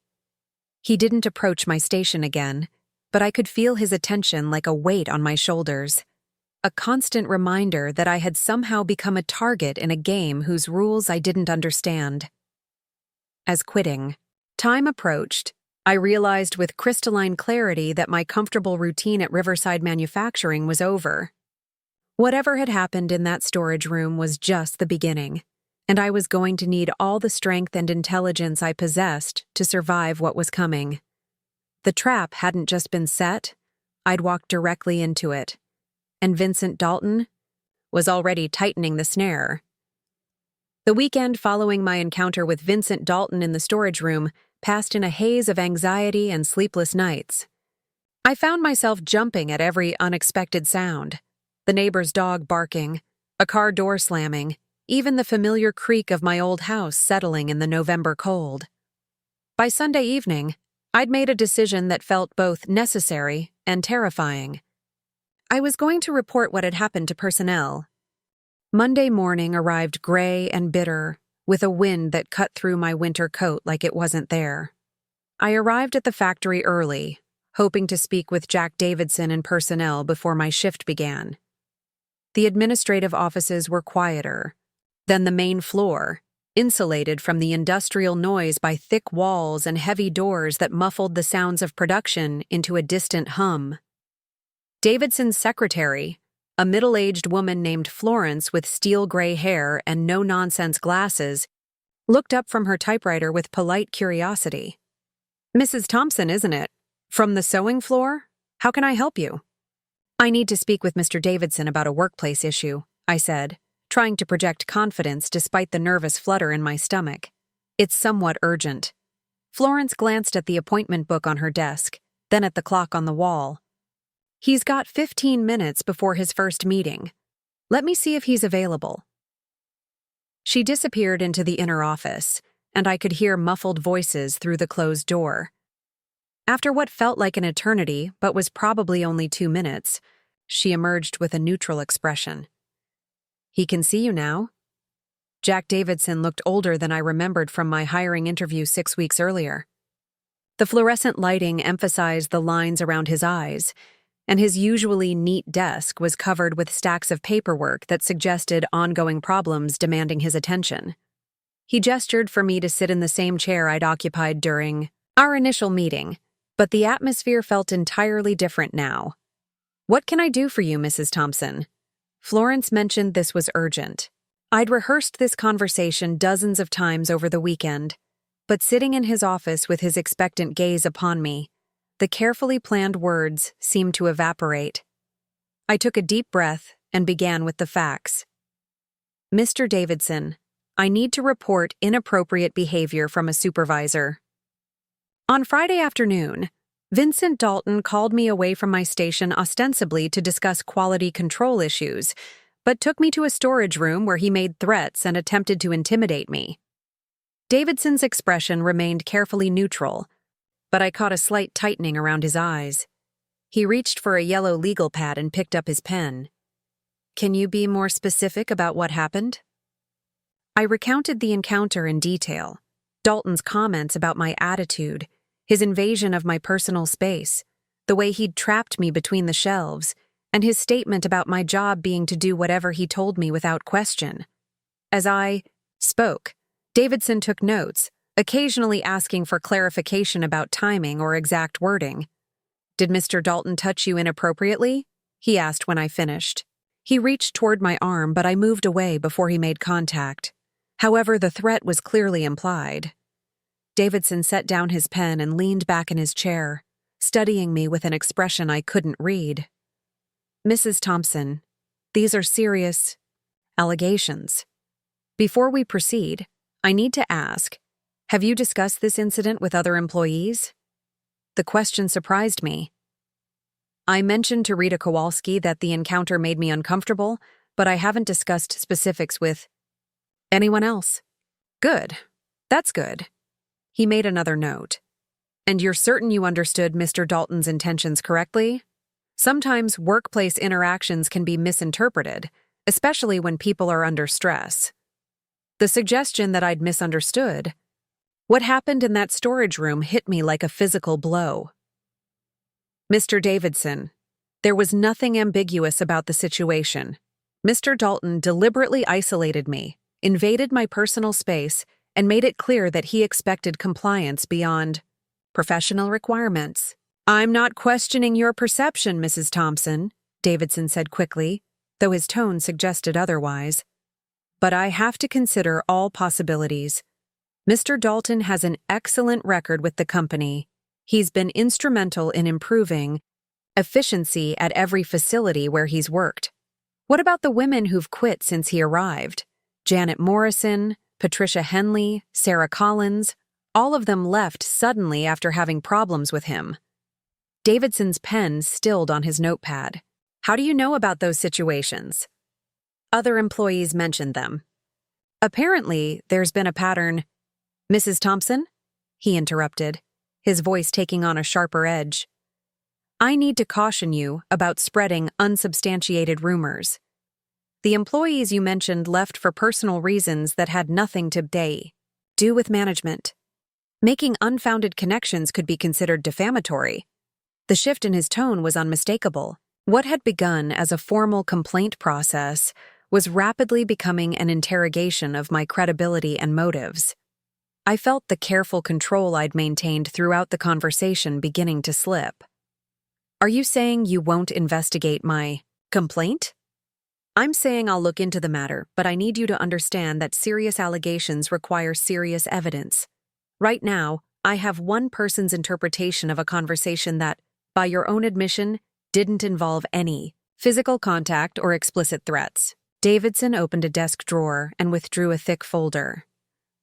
He didn't approach my station again, but I could feel his attention like a weight on my shoulders, a constant reminder that I had somehow become a target in a game whose rules I didn't understand. As quitting time approached, I realized with crystalline clarity that my comfortable routine at Riverside Manufacturing was over. Whatever had happened in that storage room was just the beginning, and I was going to need all the strength and intelligence I possessed to survive what was coming. The trap hadn't just been set, I'd walked directly into it, and Vincent Dalton was already tightening the snare. The weekend following my encounter with Vincent Dalton in the storage room passed in a haze of anxiety and sleepless nights. I found myself jumping at every unexpected sound. The neighbor's dog barking, a car door slamming, even the familiar creak of my old house settling in the November cold. By Sunday evening, I'd made a decision that felt both necessary and terrifying. I was going to report what had happened to personnel. Monday morning arrived gray and bitter, with a wind that cut through my winter coat like it wasn't there. I arrived at the factory early, hoping to speak with Jack Davidson and personnel before my shift began. The administrative offices were quieter than the main floor, insulated from the industrial noise by thick walls and heavy doors that muffled the sounds of production into a distant hum. Davidson's secretary, a middle-aged woman named Florence with steel gray hair and no-nonsense glasses, looked up from her typewriter with polite curiosity. "Mrs. Thompson, isn't it? From the sewing floor? How can I help you?" "I need to speak with Mr. Davidson about a workplace issue," I said, trying to project confidence despite the nervous flutter in my stomach. "It's somewhat urgent." Florence glanced at the appointment book on her desk, then at the clock on the wall. "He's got 15 minutes before his first meeting. Let me see if he's available." She disappeared into the inner office, and I could hear muffled voices through the closed door. After what felt like an eternity, but was probably only 2 minutes, she emerged with a neutral expression. "He can see you now." Jack Davidson looked older than I remembered from my hiring interview 6 weeks earlier. The fluorescent lighting emphasized the lines around his eyes, and his usually neat desk was covered with stacks of paperwork that suggested ongoing problems demanding his attention. He gestured for me to sit in the same chair I'd occupied during our initial meeting, But the atmosphere felt entirely different now. "What can I do for you, Mrs. Thompson?" Florence mentioned this was urgent. I'd rehearsed this conversation dozens of times over the weekend, but sitting in his office with his expectant gaze upon me, the carefully planned words seemed to evaporate. I took a deep breath and began with the facts. "Mr. Davidson, I need to report inappropriate behavior from a supervisor. On Friday afternoon, Vincent Dalton called me away from my station ostensibly to discuss quality control issues, but took me to a storage room where he made threats and attempted to intimidate me." Davidson's expression remained carefully neutral, but I caught a slight tightening around his eyes. He reached for a yellow legal pad and picked up his pen. "Can you be more specific about what happened?" I recounted the encounter in detail. Dalton's comments about my attitude, his invasion of my personal space, the way he'd trapped me between the shelves, and his statement about my job being to do whatever he told me without question. As I spoke, Davidson took notes, occasionally asking for clarification about timing or exact wording. "Did Mr. Dalton touch you inappropriately?" he asked when I finished. He reached toward my arm, but I moved away before he made contact. However, the threat was clearly implied. Davidson set down his pen and leaned back in his chair, studying me with an expression I couldn't read. "Mrs. Thompson, these are serious allegations. Before we proceed, I need to ask, have you discussed this incident with other employees?" The question surprised me. I mentioned to Rita Kowalski that the encounter made me uncomfortable, but I haven't discussed specifics with anyone else. "Good. That's good." He made another note. "And you're certain you understood Mr. Dalton's intentions correctly? Sometimes workplace interactions can be misinterpreted, especially when people are under stress." The suggestion that I'd misunderstood what happened in that storage room hit me like a physical blow. "Mr. Davidson, there was nothing ambiguous about the situation. Mr. Dalton deliberately isolated me, invaded my personal space, and made it clear that he expected compliance beyond professional requirements." "I'm not questioning your perception, Mrs. Thompson," Davidson said quickly, though his tone suggested otherwise. "But I have to consider all possibilities. Mr. Dalton has an excellent record with the company. He's been instrumental in improving efficiency at every facility where he's worked. What about the women who've quit since he arrived? Janet Morrison, Patricia Henley, Sarah Collins, all of them left suddenly after having problems with him." Davidson's pen stilled on his notepad. "How do you know about those situations?" "Other employees mentioned them." "Apparently, there's been a pattern." "Mrs. Thompson?" he interrupted, his voice taking on a sharper edge. "I need to caution you about spreading unsubstantiated rumors. The employees you mentioned left for personal reasons that had nothing to do with management. Making unfounded connections could be considered defamatory." The shift in his tone was unmistakable. What had begun as a formal complaint process was rapidly becoming an interrogation of my credibility and motives. I felt the careful control I'd maintained throughout the conversation beginning to slip. "Are you saying you won't investigate my complaint?" "I'm saying I'll look into the matter, but I need you to understand that serious allegations require serious evidence. Right now, I have one person's interpretation of a conversation that, by your own admission, didn't involve any physical contact or explicit threats." Davidson opened a desk drawer and withdrew a thick folder.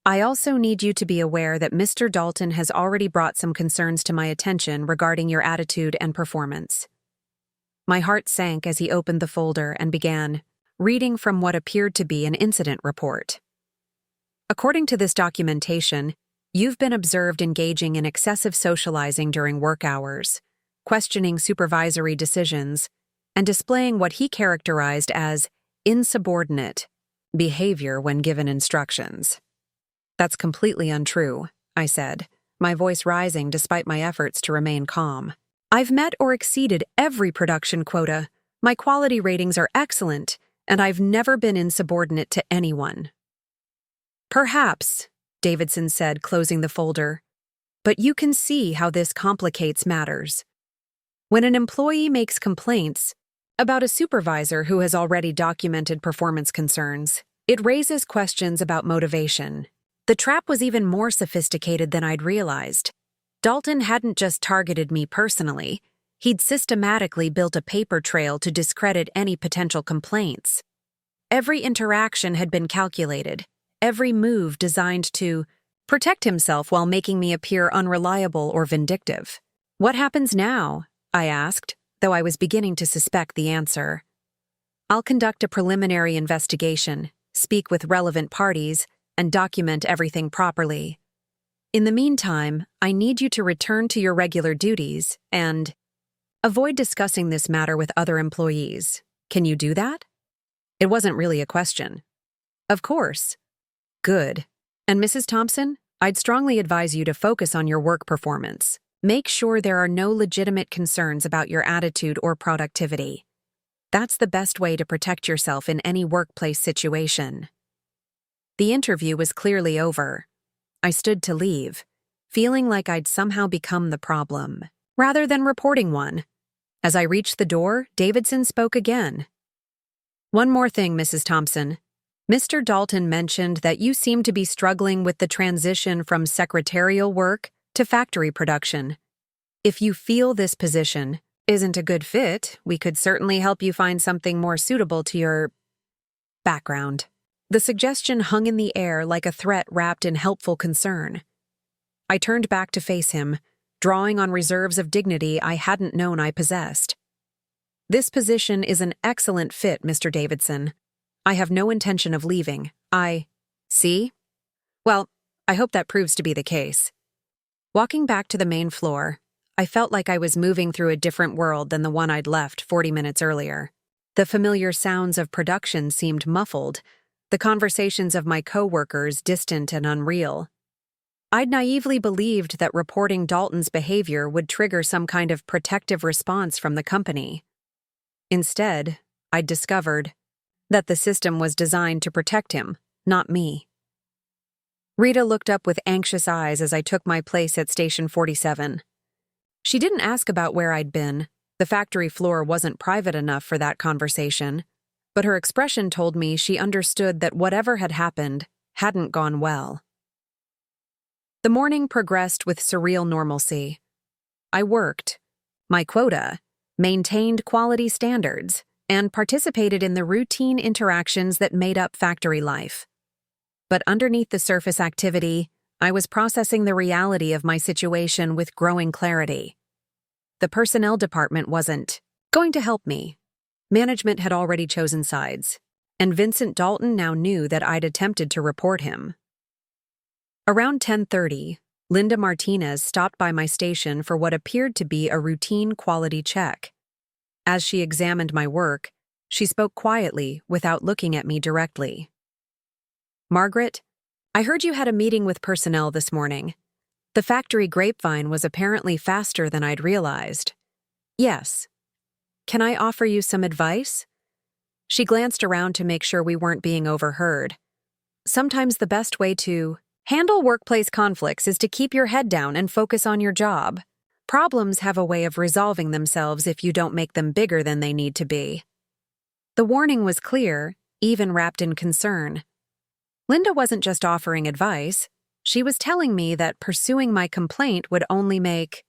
"I also need you to be aware that Mr. Dalton has already brought some concerns to my attention regarding your attitude and performance." My heart sank as he opened the folder and began reading from what appeared to be an incident report. "According to this documentation, you've been observed engaging in excessive socializing during work hours, questioning supervisory decisions, and displaying what he characterized as insubordinate behavior when given instructions." "That's completely untrue," I said, my voice rising despite my efforts to remain calm. "I've met or exceeded every production quota. My quality ratings are excellent, and I've never been insubordinate to anyone." "Perhaps," Davidson said, closing the folder, but you can see how this complicates matters. When an employee makes complaints about a supervisor who has already documented performance concerns, it raises questions about motivation. The trap was even more sophisticated than I'd realized. Dalton hadn't just targeted me personally, he'd systematically built a paper trail to discredit any potential complaints. Every interaction had been calculated, every move designed to protect himself while making me appear unreliable or vindictive. "What happens now?" I asked, though I was beginning to suspect the answer. "I'll conduct a preliminary investigation, speak with relevant parties, and document everything properly. In the meantime, I need you to return to your regular duties and avoid discussing this matter with other employees. Can you do that?" It wasn't really a question. "Of course." "Good. And Mrs. Thompson, I'd strongly advise you to focus on your work performance. Make sure there are no legitimate concerns about your attitude or productivity. That's the best way to protect yourself in any workplace situation." The interview was clearly over. I stood to leave, feeling like I'd somehow become the problem, rather than reporting one. As I reached the door, Davidson spoke again. "One more thing, Mrs. Thompson. Mr. Dalton mentioned that you seem to be struggling with the transition from secretarial work to factory production. If you feel this position isn't a good fit, we could certainly help you find something more suitable to your background." The suggestion hung in the air like a threat wrapped in helpful concern. I turned back to face him, drawing on reserves of dignity I hadn't known I possessed. "This position is an excellent fit, Mr. Davidson. I have no intention of leaving. See? Well, I hope that proves to be the case." Walking back to the main floor, I felt like I was moving through a different world than the one I'd left 40 minutes earlier. The familiar sounds of production seemed muffled, the conversations of my co-workers distant and unreal. I'd naively believed that reporting Dalton's behavior would trigger some kind of protective response from the company. Instead, I'd discovered that the system was designed to protect him, not me. Rita looked up with anxious eyes as I took my place at Station 47. She didn't ask about where I'd been. The factory floor wasn't private enough for that conversation, but her expression told me she understood that whatever had happened hadn't gone well. The morning progressed with surreal normalcy. I worked my quota, maintained quality standards, and participated in the routine interactions that made up factory life. But underneath the surface activity, I was processing the reality of my situation with growing clarity. The personnel department wasn't going to help me. Management had already chosen sides, and Vincent Dalton now knew that I'd attempted to report him. Around 10:30, Linda Martinez stopped by my station for what appeared to be a routine quality check. As she examined my work, she spoke quietly without looking at me directly. "Margaret, I heard you had a meeting with personnel this morning. The factory grapevine was apparently faster than I'd realized." "Yes. Can I offer you some advice?" She glanced around to make sure we weren't being overheard. "Sometimes the best way to handle workplace conflicts is to keep your head down and focus on your job. Problems have a way of resolving themselves if you don't make them bigger than they need to be." The warning was clear, even wrapped in concern. Linda wasn't just offering advice. She was telling me that pursuing my complaint would only make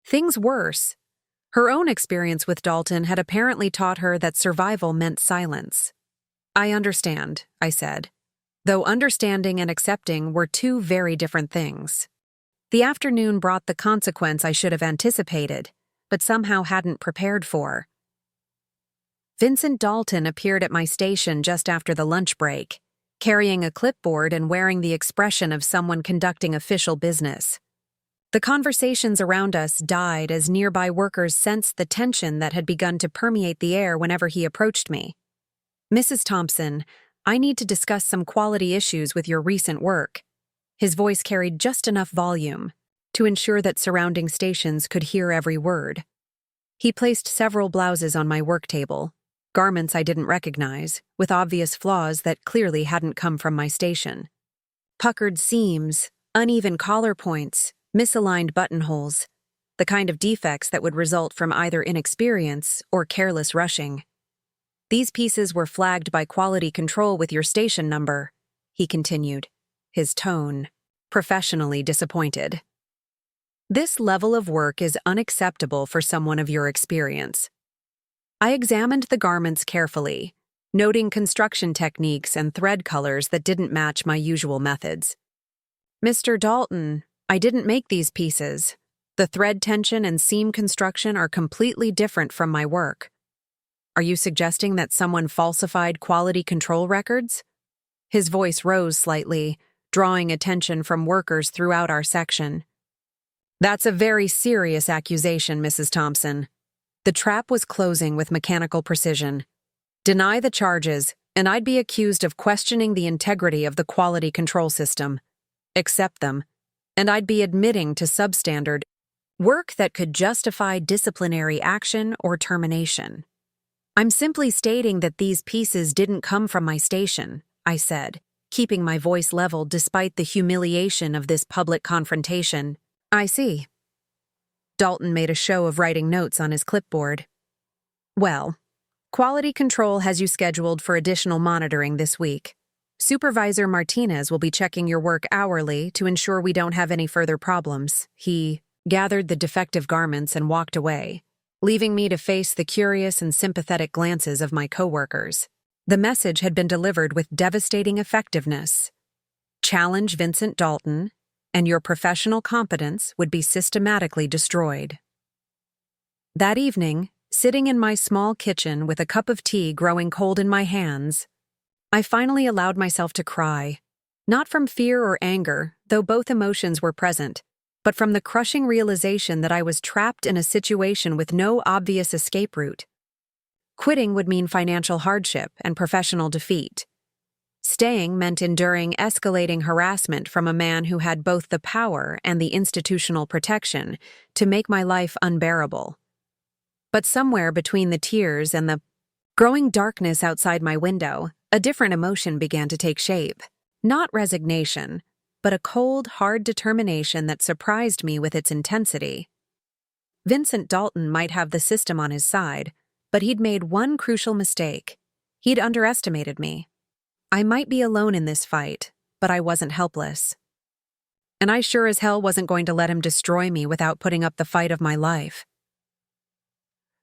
things worse. Her own experience with Dalton had apparently taught her that survival meant silence. "I understand," I said, though understanding and accepting were two very different things. The afternoon brought the consequence I should have anticipated, but somehow hadn't prepared for. Vincent Dalton appeared at my station just after the lunch break, carrying a clipboard and wearing the expression of someone conducting official business. The conversations around us died as nearby workers sensed the tension that had begun to permeate the air whenever he approached me. "Mrs. Thompson, I need to discuss some quality issues with your recent work." His voice carried just enough volume to ensure that surrounding stations could hear every word. He placed several blouses on my work table, garments I didn't recognize, with obvious flaws that clearly hadn't come from my station. Puckered seams, uneven collar points, misaligned buttonholes, the kind of defects that would result from either inexperience or careless rushing. These pieces were flagged by quality control with your station number, he continued, his tone professionally disappointed. This level of work is unacceptable for someone of your experience. I examined the garments carefully, noting construction techniques and thread colors that didn't match my usual methods. Mr. Dalton, I didn't make these pieces. The thread tension and seam construction are completely different from my work. Are you suggesting that someone falsified quality control records? His voice rose slightly, drawing attention from workers throughout our section. That's a very serious accusation, Mrs. Thompson. The trap was closing with mechanical precision. Deny the charges, and I'd be accused of questioning the integrity of the quality control system. Accept them, and I'd be admitting to substandard work that could justify disciplinary action or termination. I'm simply stating that these pieces didn't come from my station, I said, keeping my voice level despite the humiliation of this public confrontation. I see. Dalton made a show of writing notes on his clipboard. Well, quality control has you scheduled for additional monitoring this week. Supervisor Martinez will be checking your work hourly to ensure we don't have any further problems. He gathered the defective garments and walked away, leaving me to face the curious and sympathetic glances of my coworkers. The message had been delivered with devastating effectiveness. Challenge Vincent Dalton, and your professional competence would be systematically destroyed. That evening, sitting in my small kitchen with a cup of tea growing cold in my hands, I finally allowed myself to cry, not from fear or anger, though both emotions were present, but from the crushing realization that I was trapped in a situation with no obvious escape route. Quitting would mean financial hardship and professional defeat. Staying meant enduring escalating harassment from a man who had both the power and the institutional protection to make my life unbearable. But somewhere between the tears and the growing darkness outside my window, a different emotion began to take shape. Not resignation, but a cold, hard determination that surprised me with its intensity. Vincent Dalton might have the system on his side, but he'd made one crucial mistake. He'd underestimated me. I might be alone in this fight, but I wasn't helpless. And I sure as hell wasn't going to let him destroy me without putting up the fight of my life.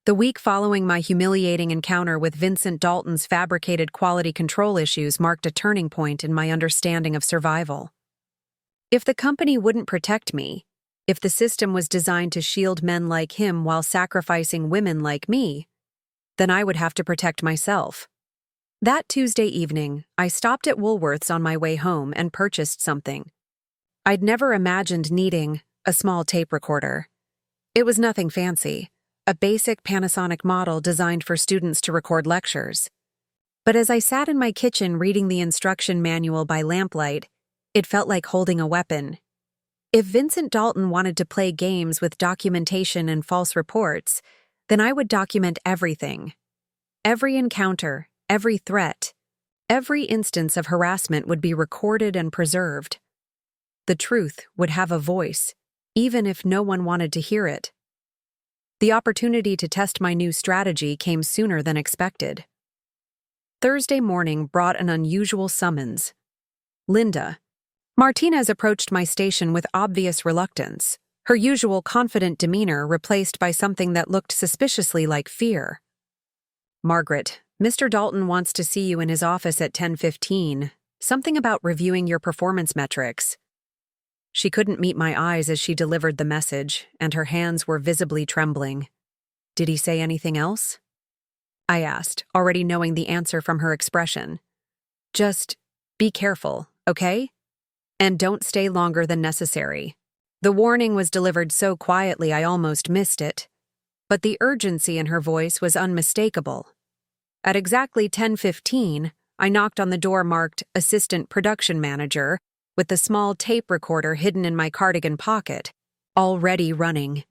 The week following my humiliating encounter with Vincent Dalton's fabricated quality control issues marked a turning point in my understanding of survival. If the company wouldn't protect me, if the system was designed to shield men like him while sacrificing women like me, then I would have to protect myself. That Tuesday evening, I stopped at Woolworth's on my way home and purchased something. I'd never imagined needing a small tape recorder. It was nothing fancy, a basic Panasonic model designed for students to record lectures. But as I sat in my kitchen reading the instruction manual by lamplight, it felt like holding a weapon. If Vincent Dalton wanted to play games with documentation and false reports, then I would document everything. Every encounter, every threat, every instance of harassment would be recorded and preserved. The truth would have a voice, even if no one wanted to hear it. The opportunity to test my new strategy came sooner than expected. Thursday morning brought an unusual summons. Linda. Martinez approached my station with obvious reluctance, her usual confident demeanor replaced by something that looked suspiciously like fear. Margaret, Mr. Dalton wants to see you in his office at 10:15. Something about reviewing your performance metrics. She couldn't meet my eyes as she delivered the message, and her hands were visibly trembling. Did he say anything else? I asked, already knowing the answer from her expression. Just be careful, okay? And don't stay longer than necessary. The warning was delivered so quietly I almost missed it, but the urgency in her voice was unmistakable. At exactly 10:15, I knocked on the door marked Assistant Production Manager, with the small tape recorder hidden in my cardigan pocket, already running.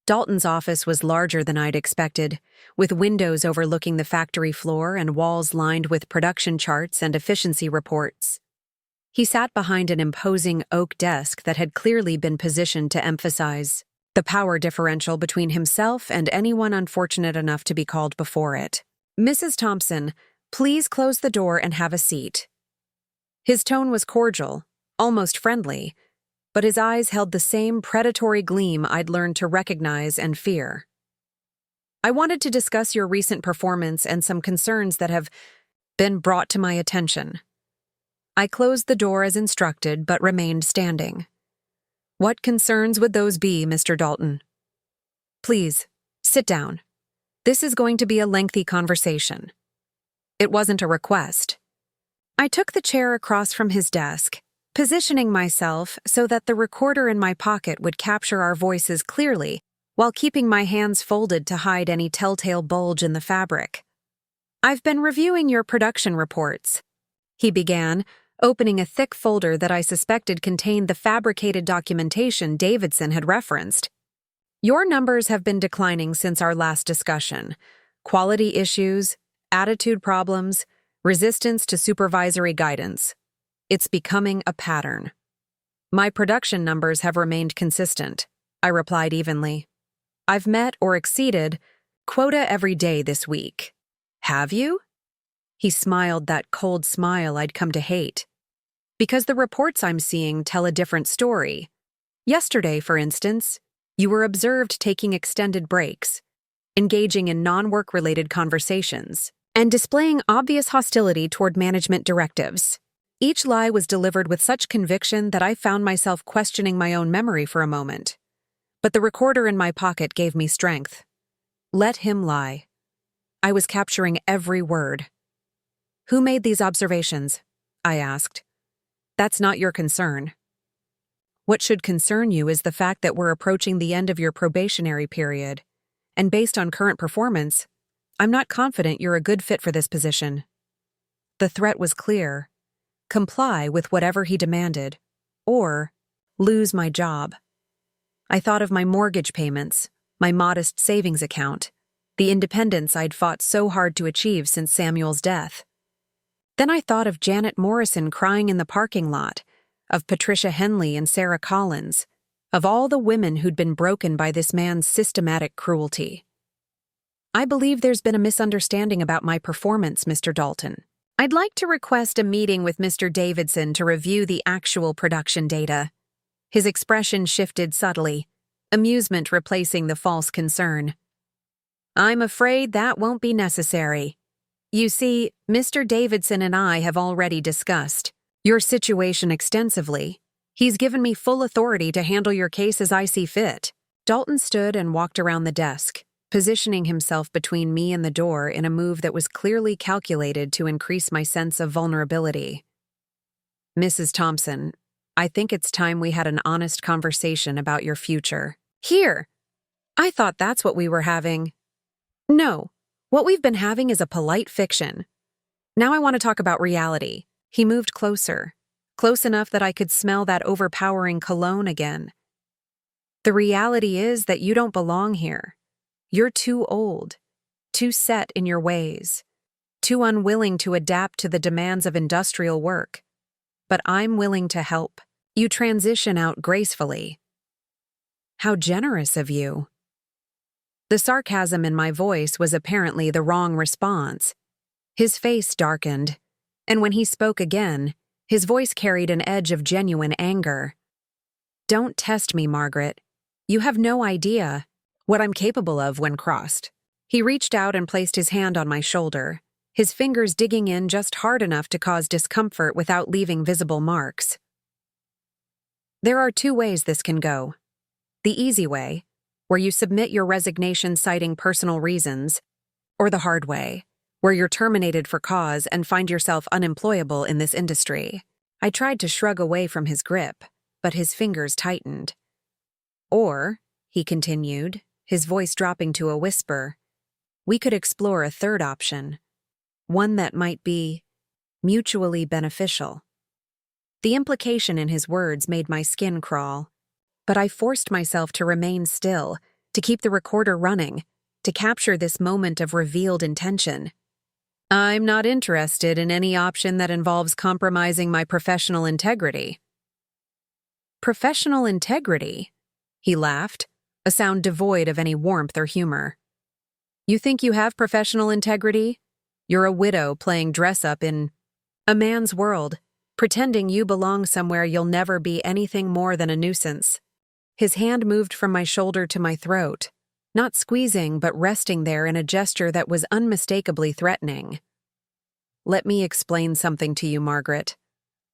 Dalton's office was larger than I'd expected, with windows overlooking the factory floor and walls lined with production charts and efficiency reports. He sat behind an imposing oak desk that had clearly been positioned to emphasize the power differential between himself and anyone unfortunate enough to be called before it. "Mrs. Thompson, please close the door and have a seat." His tone was cordial, almost friendly, but his eyes held the same predatory gleam I'd learned to recognize and fear. "I wanted to discuss your recent performance and some concerns that have been brought to my attention." I closed the door as instructed, but remained standing. "What concerns would those be, Mr. Dalton?" "Please, sit down. This is going to be a lengthy conversation." It wasn't a request. I took the chair across from his desk, positioning myself so that the recorder in my pocket would capture our voices clearly while keeping my hands folded to hide any telltale bulge in the fabric. "I've been reviewing your production reports," he began, opening a thick folder that I suspected contained the fabricated documentation Davidson had referenced. "Your numbers have been declining since our last discussion. Quality issues, attitude problems, resistance to supervisory guidance. It's becoming a pattern." "My production numbers have remained consistent," I replied evenly. "I've met or exceeded quota every day this week." "Have you?" He smiled that cold smile I'd come to hate. "Because the reports I'm seeing tell a different story. Yesterday, for instance, you were observed taking extended breaks, engaging in non-work-related conversations, and displaying obvious hostility toward management directives." Each lie was delivered with such conviction that I found myself questioning my own memory for a moment. But the recorder in my pocket gave me strength. Let him lie. I was capturing every word. "Who made these observations?" I asked. "That's not your concern. What should concern you is the fact that we're approaching the end of your probationary period, and based on current performance, I'm not confident you're a good fit for this position." The threat was clear. Comply with whatever he demanded, or lose my job. I thought of my mortgage payments, my modest savings account, the independence I'd fought so hard to achieve since Samuel's death. Then I thought of Janet Morrison crying in the parking lot, of Patricia Henley and Sarah Collins, of all the women who'd been broken by this man's systematic cruelty. "I believe there's been a misunderstanding about my performance, Mr. Dalton. I'd like to request a meeting with Mr. Davidson to review the actual production data." His expression shifted subtly, amusement replacing the false concern. "I'm afraid that won't be necessary. You see, Mr. Davidson and I have already discussed your situation extensively. He's given me full authority to handle your case as I see fit." Dalton stood and walked around the desk, positioning himself between me and the door in a move that was clearly calculated to increase my sense of vulnerability. "Mrs. Thompson, I think it's time we had an honest conversation about your future." "Here! I thought that's what we were having." "No, what we've been having is a polite fiction. Now I want to talk about reality." He moved closer, close enough that I could smell that overpowering cologne again. "The reality is that you don't belong here. You're too old, too set in your ways, too unwilling to adapt to the demands of industrial work. But I'm willing to help you transition out gracefully." "How generous of you." The sarcasm in my voice was apparently the wrong response. His face darkened, and when he spoke again, his voice carried an edge of genuine anger. "Don't test me, Margaret. You have no idea what I'm capable of when crossed." He reached out and placed his hand on my shoulder, his fingers digging in just hard enough to cause discomfort without leaving visible marks. "There are two ways this can go. The easy way, where you submit your resignation citing personal reasons, or the hard way, where you're terminated for cause and find yourself unemployable in this industry." I tried to shrug away from his grip, but his fingers tightened. "Or," he continued, his voice dropping to a whisper, "we could explore a third option, one that might be mutually beneficial." The implication in his words made my skin crawl, but I forced myself to remain still, to keep the recorder running, to capture this moment of revealed intention. I'm not interested in any option that involves compromising my professional integrity. Professional integrity? He laughed, a sound devoid of any warmth or humor. You think you have professional integrity? You're a widow playing dress-up in a man's world, pretending you belong somewhere you'll never be anything more than a nuisance. His hand moved from my shoulder to my throat, not squeezing but resting there in a gesture that was unmistakably threatening. Let me explain something to you, Margaret.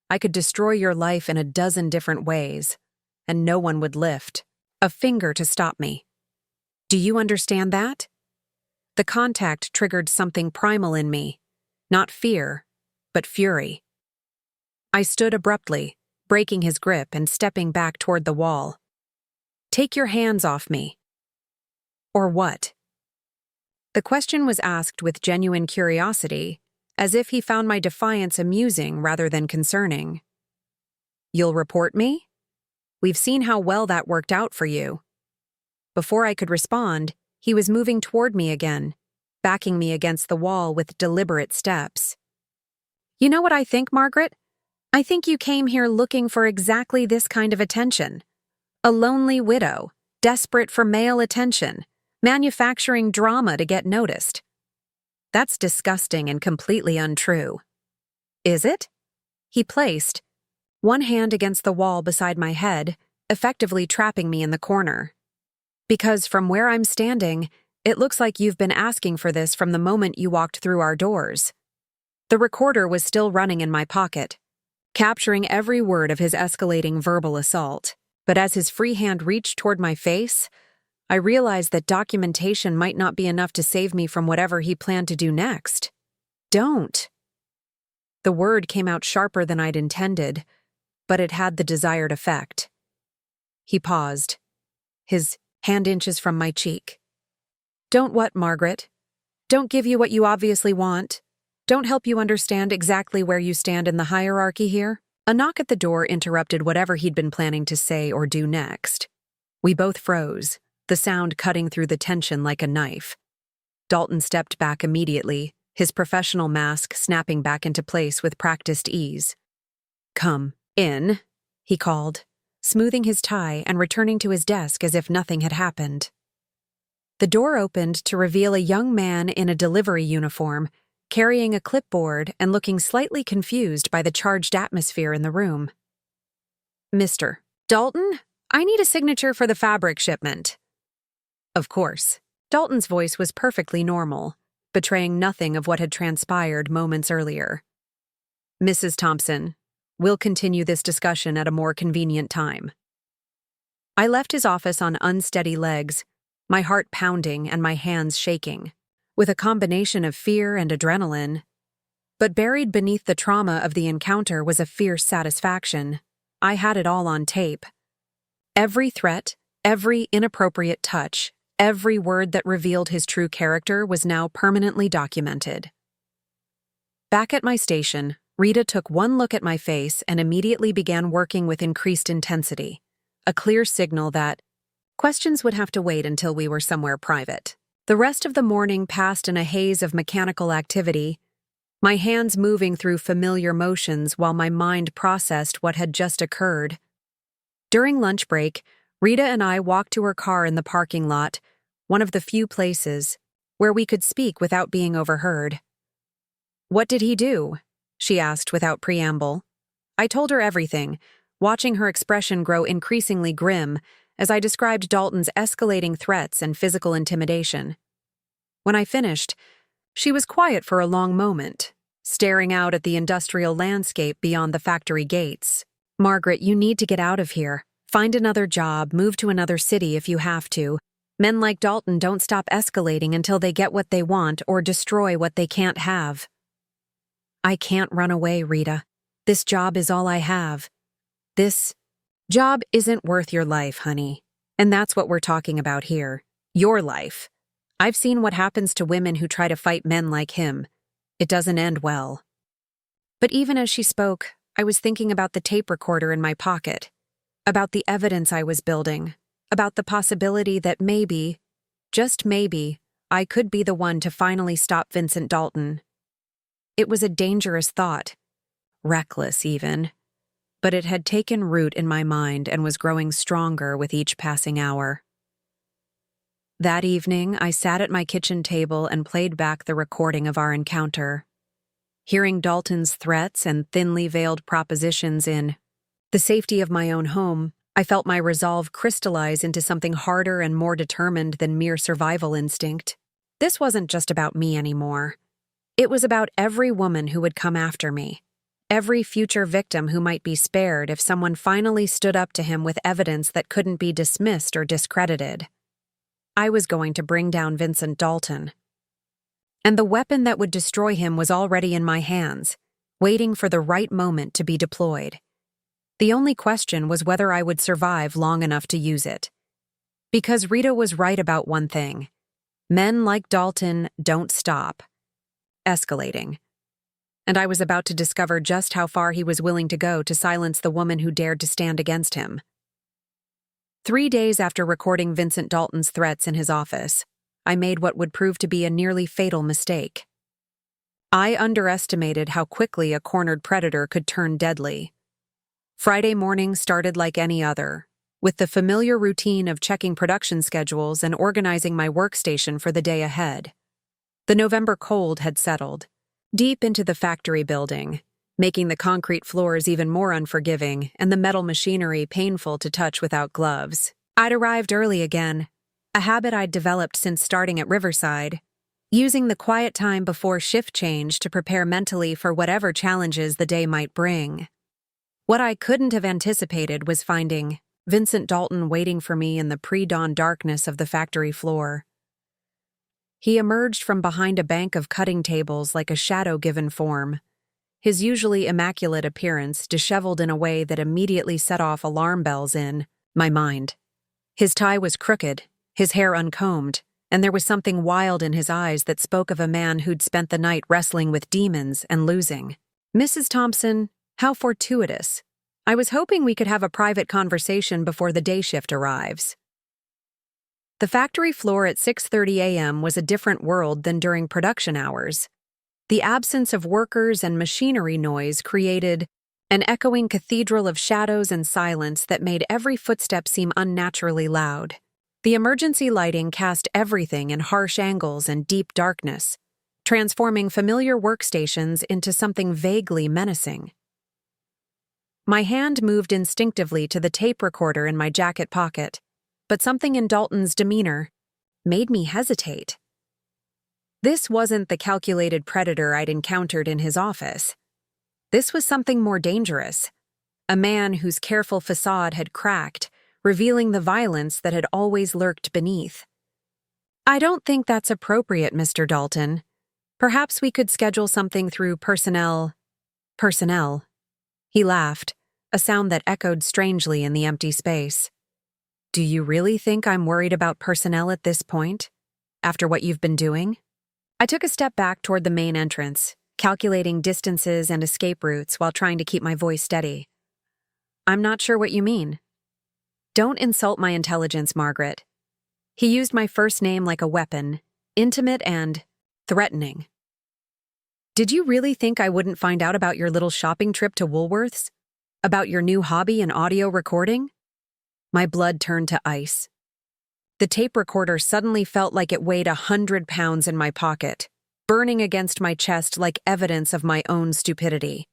I could destroy your life in a dozen different ways, and no one would lift a finger to stop me. Do you understand that? The contact triggered something primal in me, not fear, but fury. I stood abruptly, breaking his grip and stepping back toward the wall. Take your hands off me. Or what? The question was asked with genuine curiosity, as if he found my defiance amusing rather than concerning. You'll report me? We've seen how well that worked out for you. Before I could respond, he was moving toward me again, backing me against the wall with deliberate steps. You know what I think, Margaret? I think you came here looking for exactly this kind of attention. A lonely widow, desperate for male attention, manufacturing drama to get noticed. That's disgusting and completely untrue. Is it? He placed one hand against the wall beside my head, effectively trapping me in the corner. Because from where I'm standing, it looks like you've been asking for this from the moment you walked through our doors. The recorder was still running in my pocket, capturing every word of his escalating verbal assault. But as his free hand reached toward my face, I realized that documentation might not be enough to save me from whatever he planned to do next. Don't. The word came out sharper than I'd intended, but it had the desired effect. He paused, his hand inches from my cheek. Don't what, Margaret? Don't give you what you obviously want? Don't help you understand exactly where you stand in the hierarchy here? A knock at the door interrupted whatever he'd been planning to say or do next. We both froze, the sound cutting through the tension like a knife. Dalton stepped back immediately, his professional mask snapping back into place with practiced ease. Come in, he called, smoothing his tie and returning to his desk as if nothing had happened. The door opened to reveal a young man in a delivery uniform, carrying a clipboard and looking slightly confused by the charged atmosphere in the room. Mr. Dalton, I need a signature for the fabric shipment. Of course. Dalton's voice was perfectly normal, betraying nothing of what had transpired moments earlier. Mrs. Thompson, we'll continue this discussion at a more convenient time. I left his office on unsteady legs, my heart pounding and my hands shaking, with a combination of fear and adrenaline. But buried beneath the trauma of the encounter was a fierce satisfaction. I had it all on tape. Every threat, every inappropriate touch, every word that revealed his true character was now permanently documented. Back at my station, Rita took one look at my face and immediately began working with increased intensity, a clear signal that questions would have to wait until we were somewhere private. The rest of the morning passed in a haze of mechanical activity, my hands moving through familiar motions while my mind processed what had just occurred. During lunch break, Rita and I walked to her car in the parking lot, one of the few places where we could speak without being overheard. What did he do? She asked without preamble. I told her everything, watching her expression grow increasingly grim as I described Dalton's escalating threats and physical intimidation. When I finished, she was quiet for a long moment, staring out at the industrial landscape beyond the factory gates. Margaret, you need to get out of here. Find another job, move to another city if you have to. Men like Dalton don't stop escalating until they get what they want or destroy what they can't have. I can't run away, Rita. This job is all I have. This job isn't worth your life, honey. And that's what we're talking about here. Your life. I've seen what happens to women who try to fight men like him. It doesn't end well. But even as she spoke, I was thinking about the tape recorder in my pocket, about the evidence I was building, about the possibility that maybe, just maybe, I could be the one to finally stop Vincent Dalton. It was a dangerous thought, reckless even, but it had taken root in my mind and was growing stronger with each passing hour. That evening, I sat at my kitchen table and played back the recording of our encounter. Hearing Dalton's threats and thinly veiled propositions in the safety of my own home, I felt my resolve crystallize into something harder and more determined than mere survival instinct. This wasn't just about me anymore. It was about every woman who would come after me, every future victim who might be spared if someone finally stood up to him with evidence that couldn't be dismissed or discredited. I was going to bring down Vincent Dalton. And the weapon that would destroy him was already in my hands, waiting for the right moment to be deployed. The only question was whether I would survive long enough to use it. Because Rita was right about one thing. Men like Dalton don't stop escalating. And I was about to discover just how far he was willing to go to silence the woman who dared to stand against him. 3 days after recording Vincent Dalton's threats in his office, I made what would prove to be a nearly fatal mistake. I underestimated how quickly a cornered predator could turn deadly. Friday morning started like any other, with the familiar routine of checking production schedules and organizing my workstation for the day ahead. The November cold had settled, deep into the factory building, making the concrete floors even more unforgiving and the metal machinery painful to touch without gloves. I'd arrived early again, a habit I'd developed since starting at Riverside, using the quiet time before shift change to prepare mentally for whatever challenges the day might bring. What I couldn't have anticipated was finding Vincent Dalton waiting for me in the pre-dawn darkness of the factory floor. He emerged from behind a bank of cutting tables like a shadow given form, his usually immaculate appearance disheveled in a way that immediately set off alarm bells in my mind. His tie was crooked, his hair uncombed, and there was something wild in his eyes that spoke of a man who'd spent the night wrestling with demons and losing. "Mrs. Thompson, how fortuitous. I was hoping we could have a private conversation before the day shift arrives." The factory floor at 6:30 a.m. was a different world than during production hours. The absence of workers and machinery noise created an echoing cathedral of shadows and silence that made every footstep seem unnaturally loud. The emergency lighting cast everything in harsh angles and deep darkness, transforming familiar workstations into something vaguely menacing. My hand moved instinctively to the tape recorder in my jacket pocket, but something in Dalton's demeanor made me hesitate. This wasn't the calculated predator I'd encountered in his office. This was something more dangerous, a man whose careful facade had cracked, revealing the violence that had always lurked beneath. "I don't think that's appropriate, Mr. Dalton. Perhaps we could schedule something through personnel." "Personnel." He laughed, a sound that echoed strangely in the empty space. "Do you really think I'm worried about personnel at this point, after what you've been doing?" I took a step back toward the main entrance, calculating distances and escape routes while trying to keep my voice steady. "I'm not sure what you mean." "Don't insult my intelligence, Margaret." He used my first name like a weapon, intimate and threatening. "Did you really think I wouldn't find out about your little shopping trip to Woolworth's? About your new hobby in audio recording?" My blood turned to ice. The tape recorder suddenly felt like it weighed 100 pounds in my pocket, burning against my chest like evidence of my own stupidity.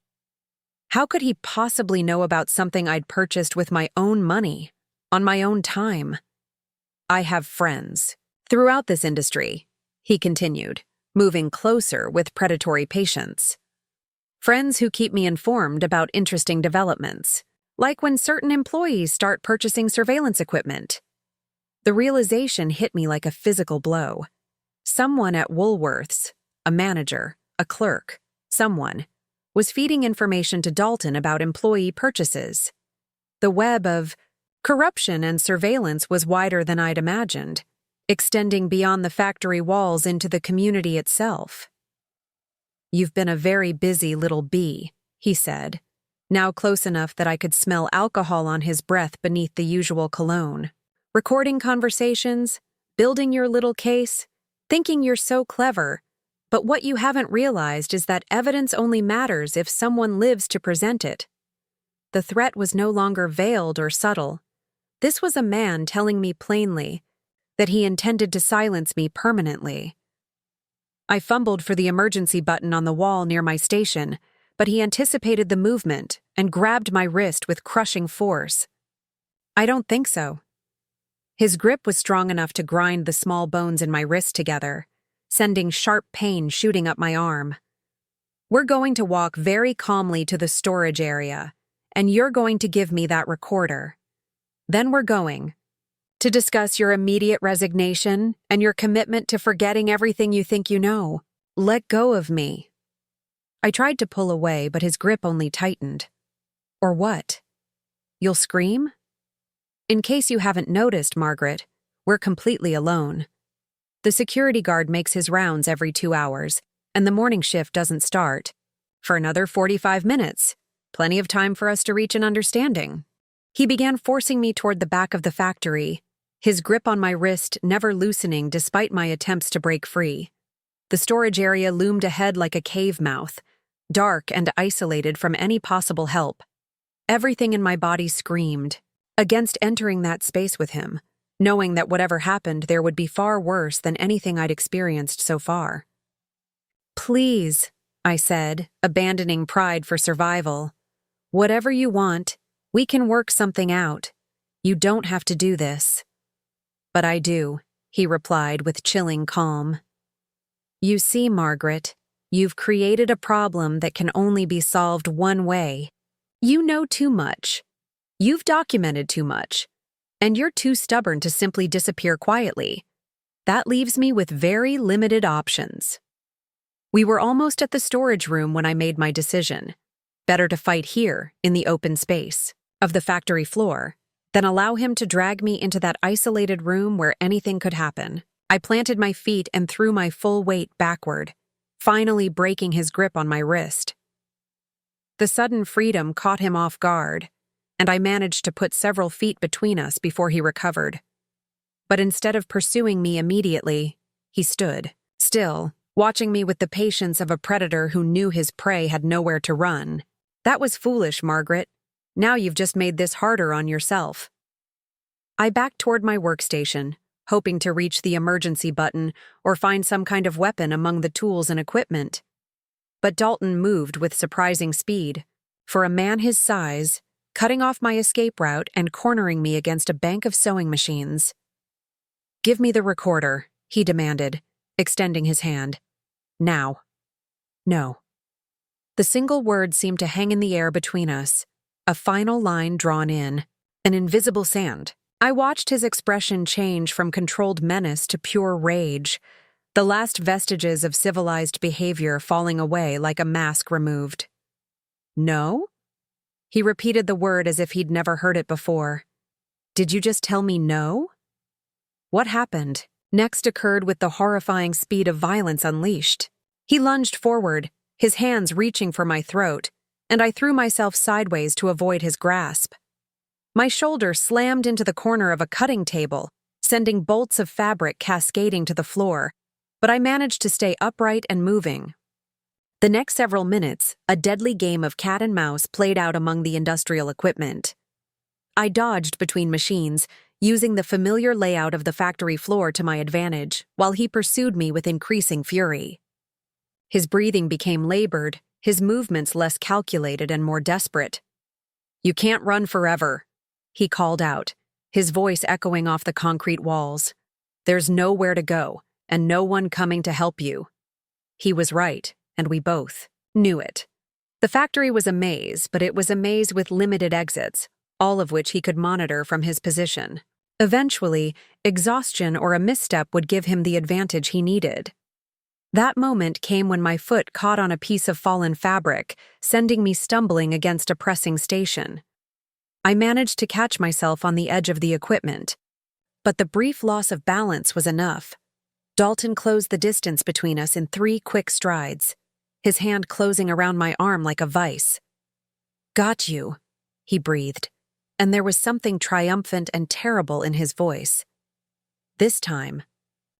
How could he possibly know about something I'd purchased with my own money, on my own time? "I have friends throughout this industry," he continued, moving closer with predatory patience. "Friends who keep me informed about interesting developments, like when certain employees start purchasing surveillance equipment." The realization hit me like a physical blow. Someone at Woolworth's, a manager, a clerk, someone, was feeding information to Dalton about employee purchases. The web of corruption and surveillance was wider than I'd imagined, extending beyond the factory walls into the community itself. "You've been a very busy little bee," he said, now close enough that I could smell alcohol on his breath beneath the usual cologne. "Recording conversations, building your little case, thinking you're so clever, But what you haven't realized is that evidence only matters if someone lives to present it. The threat was no longer veiled or subtle. This was a man telling me plainly that he intended to silence me permanently. I fumbled for the emergency button on the wall near my station, but he anticipated the movement and grabbed my wrist with crushing force. I don't think so. His grip was strong enough to grind the small bones in my wrist together, sending sharp pain shooting up my arm. We're going to walk very calmly to the storage area, and you're going to give me that recorder. Then we're going to discuss your immediate resignation and your commitment to forgetting everything you think you know. Let go of me. I tried to pull away, but his grip only tightened. Or what? You'll scream? In case you haven't noticed, Margaret, we're completely alone. The security guard makes his rounds every 2 hours, and the morning shift doesn't start for another 45 minutes. Plenty of time for us to reach an understanding. He began forcing me toward the back of the factory, his grip on my wrist never loosening despite my attempts to break free. The storage area loomed ahead like a cave mouth, dark and isolated from any possible help. Everything in my body screamed against entering that space with him, knowing that whatever happened there would be far worse than anything I'd experienced so far. Please, I said, abandoning pride for survival. Whatever you want, we can work something out. You don't have to do this. But I do, he replied with chilling calm. You see, Margaret, you've created a problem that can only be solved one way. You know too much. You've documented too much. And you're too stubborn to simply disappear quietly. That leaves me with very limited options. We were almost at the storage room when I made my decision. Better to fight here, in the open space of the factory floor, than allow him to drag me into that isolated room where anything could happen. I planted my feet and threw my full weight backward, finally breaking his grip on my wrist. The sudden freedom caught him off guard, and I managed to put several feet between us before he recovered. But instead of pursuing me immediately, he stood, still, watching me with the patience of a predator who knew his prey had nowhere to run. That was foolish, Margaret. Now you've just made this harder on yourself. I backed toward my workstation, hoping to reach the emergency button or find some kind of weapon among the tools and equipment. But Dalton moved with surprising speed. For a man his size, cutting off my escape route and cornering me against a bank of sewing machines. Give me the recorder, he demanded, extending his hand. Now. No. The single word seemed to hang in the air between us, a final line drawn in, an invisible sand. I watched his expression change from controlled menace to pure rage, the last vestiges of civilized behavior falling away like a mask removed. No? He repeated the word as if he'd never heard it before. Did you just tell me no? What happened? Next occurred with the horrifying speed of violence unleashed. He lunged forward, his hands reaching for my throat, and I threw myself sideways to avoid his grasp. My shoulder slammed into the corner of a cutting table, sending bolts of fabric cascading to the floor, but I managed to stay upright and moving. The next several minutes, a deadly game of cat and mouse played out among the industrial equipment. I dodged between machines, using the familiar layout of the factory floor to my advantage, while he pursued me with increasing fury. His breathing became labored, his movements less calculated and more desperate. You can't run forever, he called out, his voice echoing off the concrete walls. There's nowhere to go, and no one coming to help you. He was right, and we both knew it. The factory was a maze, but it was a maze with limited exits, all of which he could monitor from his position. Eventually, exhaustion or a misstep would give him the advantage he needed. That moment came when my foot caught on a piece of fallen fabric, sending me stumbling against a pressing station. I managed to catch myself on the edge of the equipment, but the brief loss of balance was enough. Dalton closed the distance between us in 3 quick strides, his hand closing around my arm like a vice. Got you, he breathed, and there was something triumphant and terrible in his voice. This time,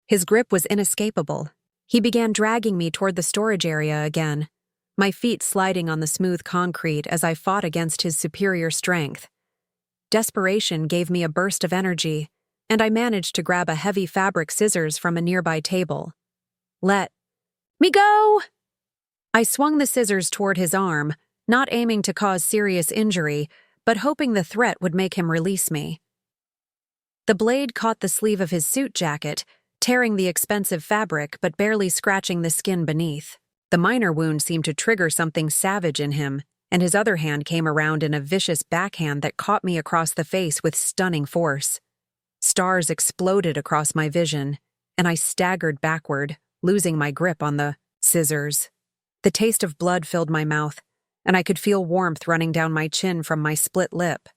his grip was inescapable. He began dragging me toward the storage area again, my feet sliding on the smooth concrete as I fought against his superior strength. Desperation gave me a burst of energy, and I managed to grab a heavy fabric scissors from a nearby table. "Let me go!" I swung the scissors toward his arm, not aiming to cause serious injury, but hoping the threat would make him release me. The blade caught the sleeve of his suit jacket, tearing the expensive fabric but barely scratching the skin beneath. The minor wound seemed to trigger something savage in him, and his other hand came around in a vicious backhand that caught me across the face with stunning force. Stars exploded across my vision, and I staggered backward, losing my grip on the scissors. The taste of blood filled my mouth, and I could feel warmth running down my chin from my split lip.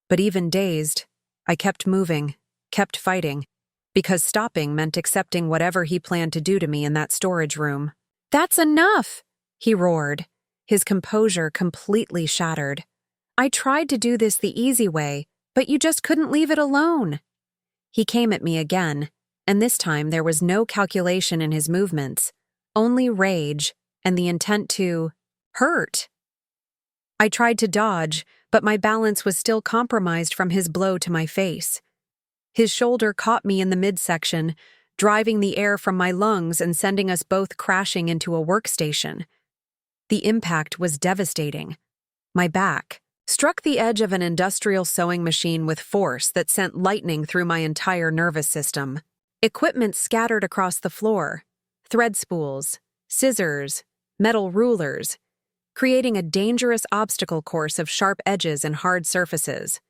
But even dazed, I kept moving, kept fighting, because stopping meant accepting whatever he planned to do to me in that storage room. "That's enough!" he roared, his composure completely shattered. "I tried to do this the easy way, but you just couldn't leave it alone." He came at me again, and this time there was no calculation in his movements, only rage and the intent to hurt. I tried to dodge, but my balance was still compromised from his blow to my face. His shoulder caught me in the midsection, driving the air from my lungs and sending us both crashing into a workstation. The impact was devastating. My back struck the edge of an industrial sewing machine with force that sent lightning through my entire nervous system. Equipment scattered across the floor, thread spools, scissors, metal rulers, creating a dangerous obstacle course of sharp edges and hard surfaces.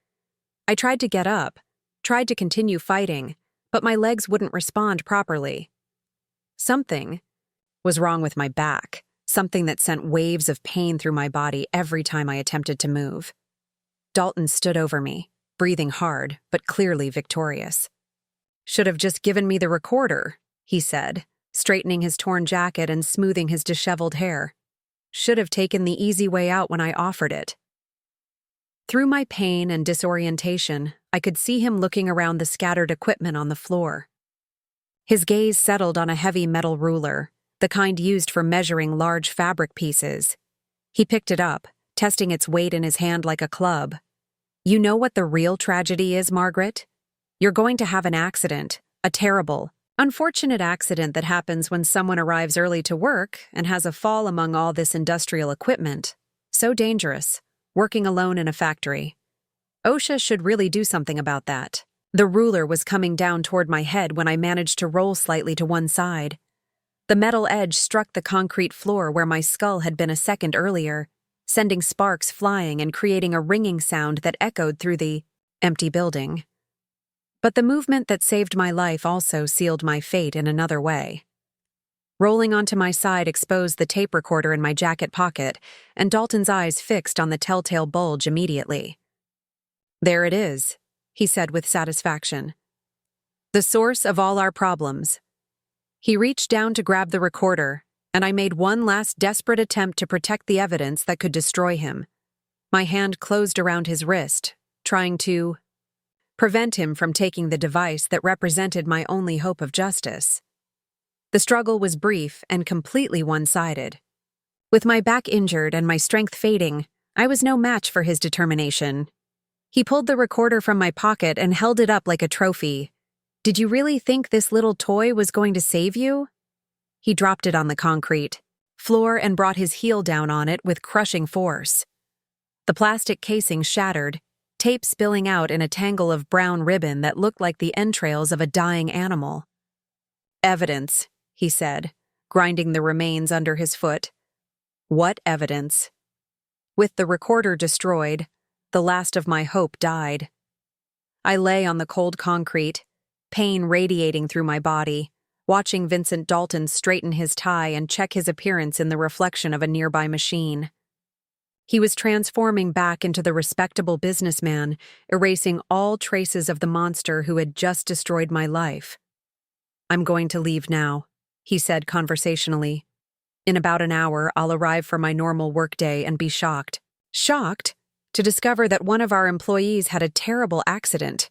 I tried to get up, tried to continue fighting, but my legs wouldn't respond properly. Something was wrong with my back, something that sent waves of pain through my body every time I attempted to move. Dalton stood over me, breathing hard, but clearly victorious. "Should have just given me the recorder," he said, straightening his torn jacket and smoothing his disheveled hair. "Should have taken the easy way out when I offered it." Through my pain and disorientation, I could see him looking around the scattered equipment on the floor. His gaze settled on a heavy metal ruler, the kind used for measuring large fabric pieces. He picked it up, testing its weight in his hand like a club. "You know what the real tragedy is, Margaret? You're going to have an accident, a terrible, unfortunate accident that happens when someone arrives early to work and has a fall among all this industrial equipment. So dangerous, working alone in a factory. OSHA should really do something about that." The ruler was coming down toward my head when I managed to roll slightly to one side. The metal edge struck the concrete floor where my skull had been a second earlier, sending sparks flying and creating a ringing sound that echoed through the empty building. But the movement that saved my life also sealed my fate in another way. Rolling onto my side exposed the tape recorder in my jacket pocket, and Dalton's eyes fixed on the telltale bulge immediately. "There it is," he said with satisfaction. "The source of all our problems." He reached down to grab the recorder, and I made one last desperate attempt to protect the evidence that could destroy him. My hand closed around his wrist, trying to prevent him from taking the device that represented my only hope of justice. The struggle was brief and completely one-sided. With my back injured and my strength fading, I was no match for his determination. He pulled the recorder from my pocket and held it up like a trophy. "Did you really think this little toy was going to save you?" He dropped it on the concrete floor and brought his heel down on it with crushing force. The plastic casing shattered, tape spilling out in a tangle of brown ribbon that looked like the entrails of a dying animal. "Evidence," he said, grinding the remains under his foot. "What evidence?" With the recorder destroyed, the last of my hope died. I lay on the cold concrete, pain radiating through my body, watching Vincent Dalton straighten his tie and check his appearance in the reflection of a nearby machine. He was transforming back into the respectable businessman, erasing all traces of the monster who had just destroyed my life. "I'm going to leave now," he said conversationally. "In about an hour, I'll arrive for my normal workday and be shocked. Shocked to discover that one of our employees had a terrible accident.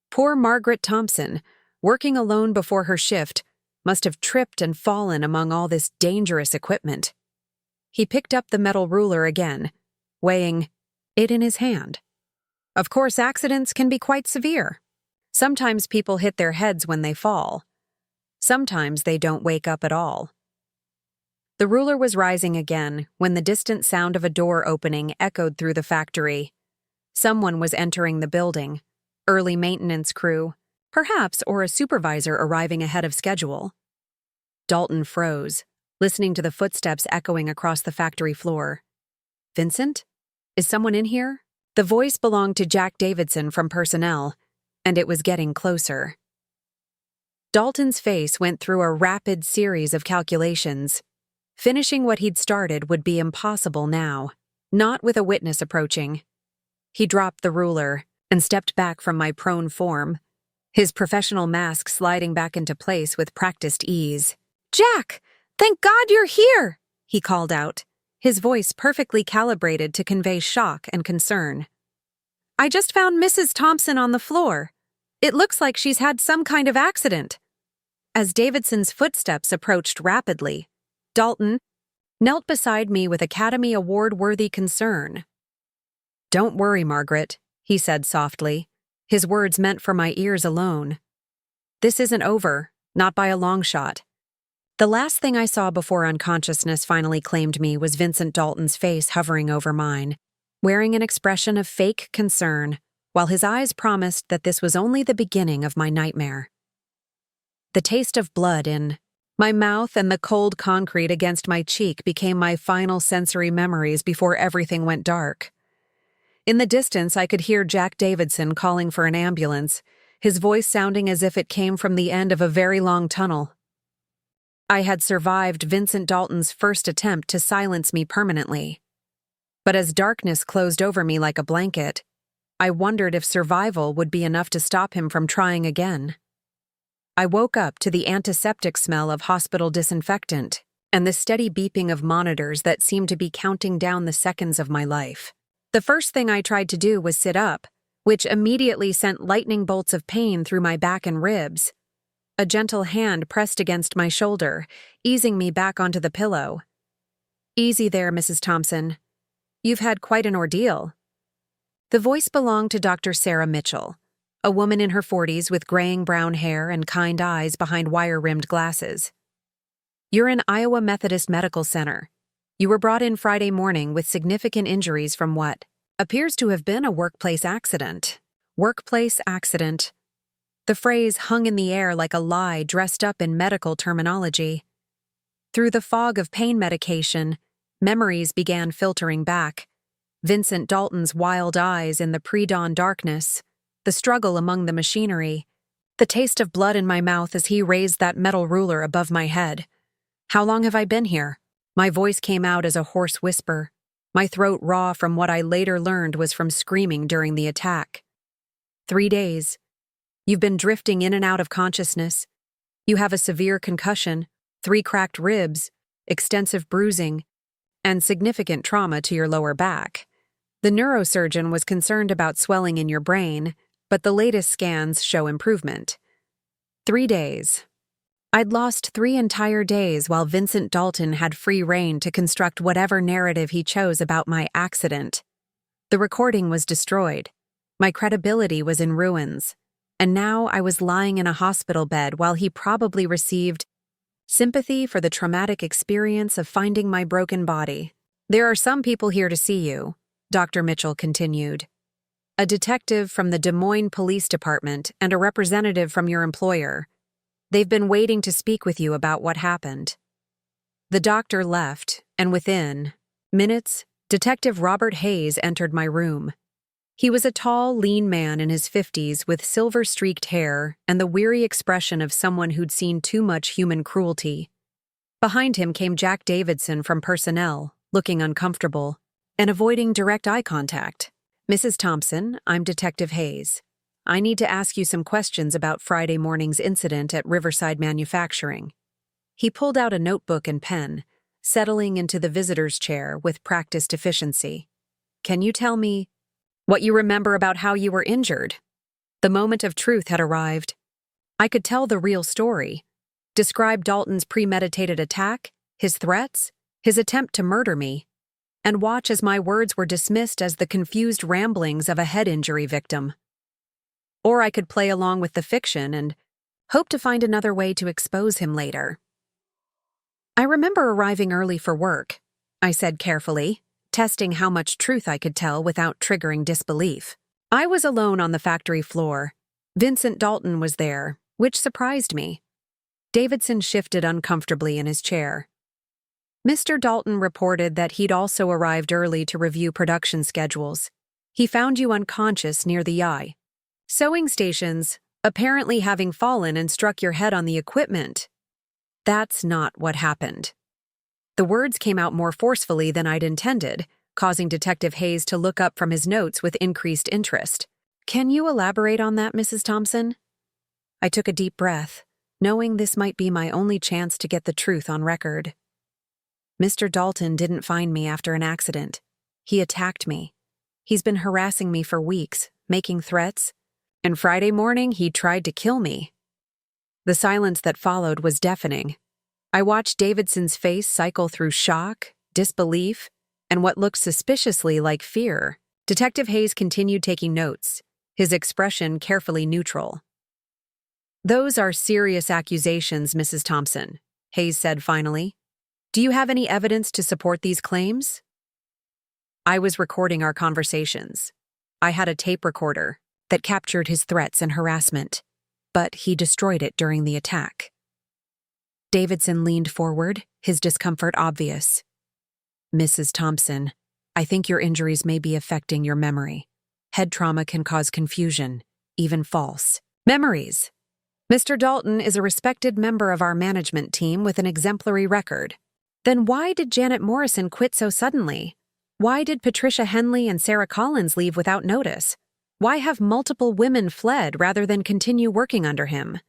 Poor Margaret Thompson, working alone before her shift, must have tripped and fallen among all this dangerous equipment. He picked up the metal ruler again, weighing it in his hand. Of course, accidents can be quite severe. Sometimes people hit their heads when they fall. Sometimes they don't wake up at all. The ruler was rising again when the distant sound of a door opening echoed through the factory. Someone was entering the building. Early maintenance crew, perhaps, or a supervisor arriving ahead of schedule. Dalton froze, listening to the footsteps echoing across the factory floor. Vincent? Is someone in here? The voice belonged to Jack Davidson from personnel, and it was getting closer. Dalton's face went through a rapid series of calculations. Finishing what he'd started would be impossible now, not with a witness approaching. He dropped the ruler and stepped back from my prone form, his professional mask sliding back into place with practiced ease. "Jack, thank God you're here!" he called out, his voice perfectly calibrated to convey shock and concern. "I just found Mrs. Thompson on the floor. It looks like she's had some kind of accident." As Davidson's footsteps approached rapidly, Dalton knelt beside me with Academy Award-worthy concern. "Don't worry, Margaret," he said softly, his words meant for my ears alone. "This isn't over, not by a long shot." The last thing I saw before unconsciousness finally claimed me was Vincent Dalton's face hovering over mine, wearing an expression of fake concern, while his eyes promised that this was only the beginning of my nightmare. The taste of blood in my mouth and the cold concrete against my cheek became my final sensory memories before everything went dark. In the distance, I could hear Jack Davidson calling for an ambulance, his voice sounding as if it came from the end of a very long tunnel. I had survived Vincent Dalton's first attempt to silence me permanently. But as darkness closed over me like a blanket, I wondered if survival would be enough to stop him from trying again. I woke up to the antiseptic smell of hospital disinfectant and the steady beeping of monitors that seemed to be counting down the seconds of my life. The first thing I tried to do was sit up, which immediately sent lightning bolts of pain through my back and ribs. A gentle hand pressed against my shoulder, easing me back onto the pillow. "Easy there, Mrs. Thompson. You've had quite an ordeal." The voice belonged to Dr. Sarah Mitchell, a woman in her 40s with graying brown hair and kind eyes behind wire-rimmed glasses. "You're in Iowa Methodist Medical Center. You were brought in Friday morning with significant injuries from what appears to have been a workplace accident." Workplace accident. The phrase hung in the air like a lie dressed up in medical terminology. Through the fog of pain medication, memories began filtering back. Vincent Dalton's wild eyes in the pre-dawn darkness, the struggle among the machinery, the taste of blood in my mouth as he raised that metal ruler above my head. "How long have I been here?" My voice came out as a hoarse whisper, my throat raw from what I later learned was from screaming during the attack. 3 days. You've been drifting in and out of consciousness. You have a severe concussion, 3 cracked ribs, extensive bruising, and significant trauma to your lower back. The neurosurgeon was concerned about swelling in your brain, but the latest scans show improvement. 3 days. I'd lost 3 entire days while Vincent Dalton had free rein to construct whatever narrative he chose about my accident. The recording was destroyed. My credibility was in ruins. And now I was lying in a hospital bed while he probably received sympathy for the traumatic experience of finding my broken body. "There are some people here to see you," Dr. Mitchell continued. "A detective from the Des Moines Police Department and a representative from your employer. They've been waiting to speak with you about what happened." The doctor left, and within minutes, Detective Robert Hayes entered my room. He was a tall, lean man in his 50s with silver-streaked hair and the weary expression of someone who'd seen too much human cruelty. Behind him came Jack Davidson from personnel, looking uncomfortable and avoiding direct eye contact. "Mrs. Thompson, I'm Detective Hayes. I need to ask you some questions about Friday morning's incident at Riverside Manufacturing." He pulled out a notebook and pen, settling into the visitor's chair with practiced efficiency. "Can you tell me what you remember about how you were injured?" The moment of truth had arrived. I could tell the real story. describe Dalton's premeditated attack, his threats, his attempt to murder me, and watch as my words were dismissed as the confused ramblings of a head injury victim. Or I could play along with the fiction and hope to find another way to expose him later. I remember arriving early for work, I said carefully, testing how much truth I could tell without triggering disbelief. I was alone on the factory floor. Vincent Dalton was there, which surprised me. Davidson shifted uncomfortably in his chair. Mr. Dalton reported that he'd also arrived early to review production schedules. He found you unconscious near the eye. Sewing stations, apparently having fallen and struck your head on the equipment. That's not what happened. The words came out more forcefully than I'd intended, causing Detective Hayes to look up from his notes with increased interest. Can you elaborate on that, Mrs. Thompson? I took a deep breath, knowing this might be my only chance to get the truth on record. Mr. Dalton didn't find me after an accident. He attacked me. He's been harassing me for weeks, making threats, and Friday morning he tried to kill me. The silence that followed was deafening. I watched Davidson's face cycle through shock, disbelief, and what looked suspiciously like fear. Detective Hayes continued taking notes, his expression carefully neutral. Those are serious accusations, Mrs. Thompson, Hayes said finally. Do you have any evidence to support these claims? I was recording our conversations. I had a tape recorder that captured his threats and harassment, but he destroyed it during the attack. Davidson leaned forward, his discomfort obvious. Mrs. Thompson, I think your injuries may be affecting your memory. Head trauma can cause confusion, even false memories. Mr. Dalton is a respected member of our management team with an exemplary record. Then why did Janet Morrison quit so suddenly? Why did Patricia Henley and Sarah Collins leave without notice? Why have multiple women fled rather than continue working under him?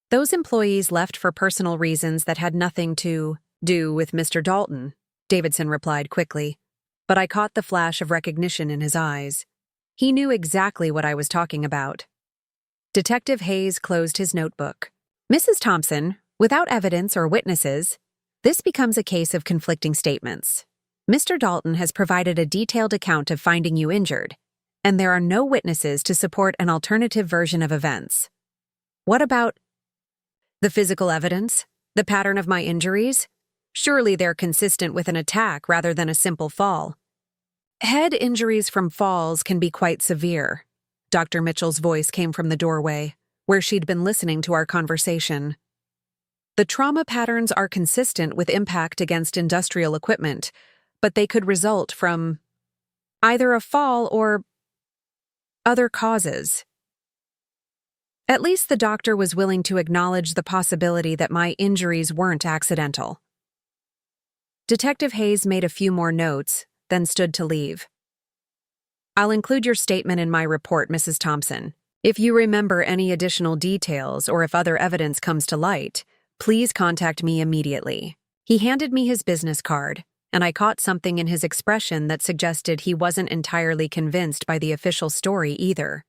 Those employees left for personal reasons that had nothing to do with Mr. Dalton, Davidson replied quickly, but I caught the flash of recognition in his eyes. He knew exactly what I was talking about. Detective Hayes closed his notebook. Mrs. Thompson, without evidence or witnesses, this becomes a case of conflicting statements. Mr. Dalton has provided a detailed account of finding you injured, and there are no witnesses to support an alternative version of events. What about the physical evidence? The pattern of my injuries? Surely they're consistent with an attack rather than a simple fall. Head injuries from falls can be quite severe. Dr. Mitchell's voice came from the doorway, where she'd been listening to our conversation. The trauma patterns are consistent with impact against industrial equipment, but they could result from either a fall or other causes. At least the doctor was willing to acknowledge the possibility that my injuries weren't accidental. Detective Hayes made a few more notes, then stood to leave. I'll include your statement in my report, Mrs. Thompson. If you remember any additional details or if other evidence comes to light, please contact me immediately. He handed me his business card, and I caught something in his expression that suggested he wasn't entirely convinced by the official story either.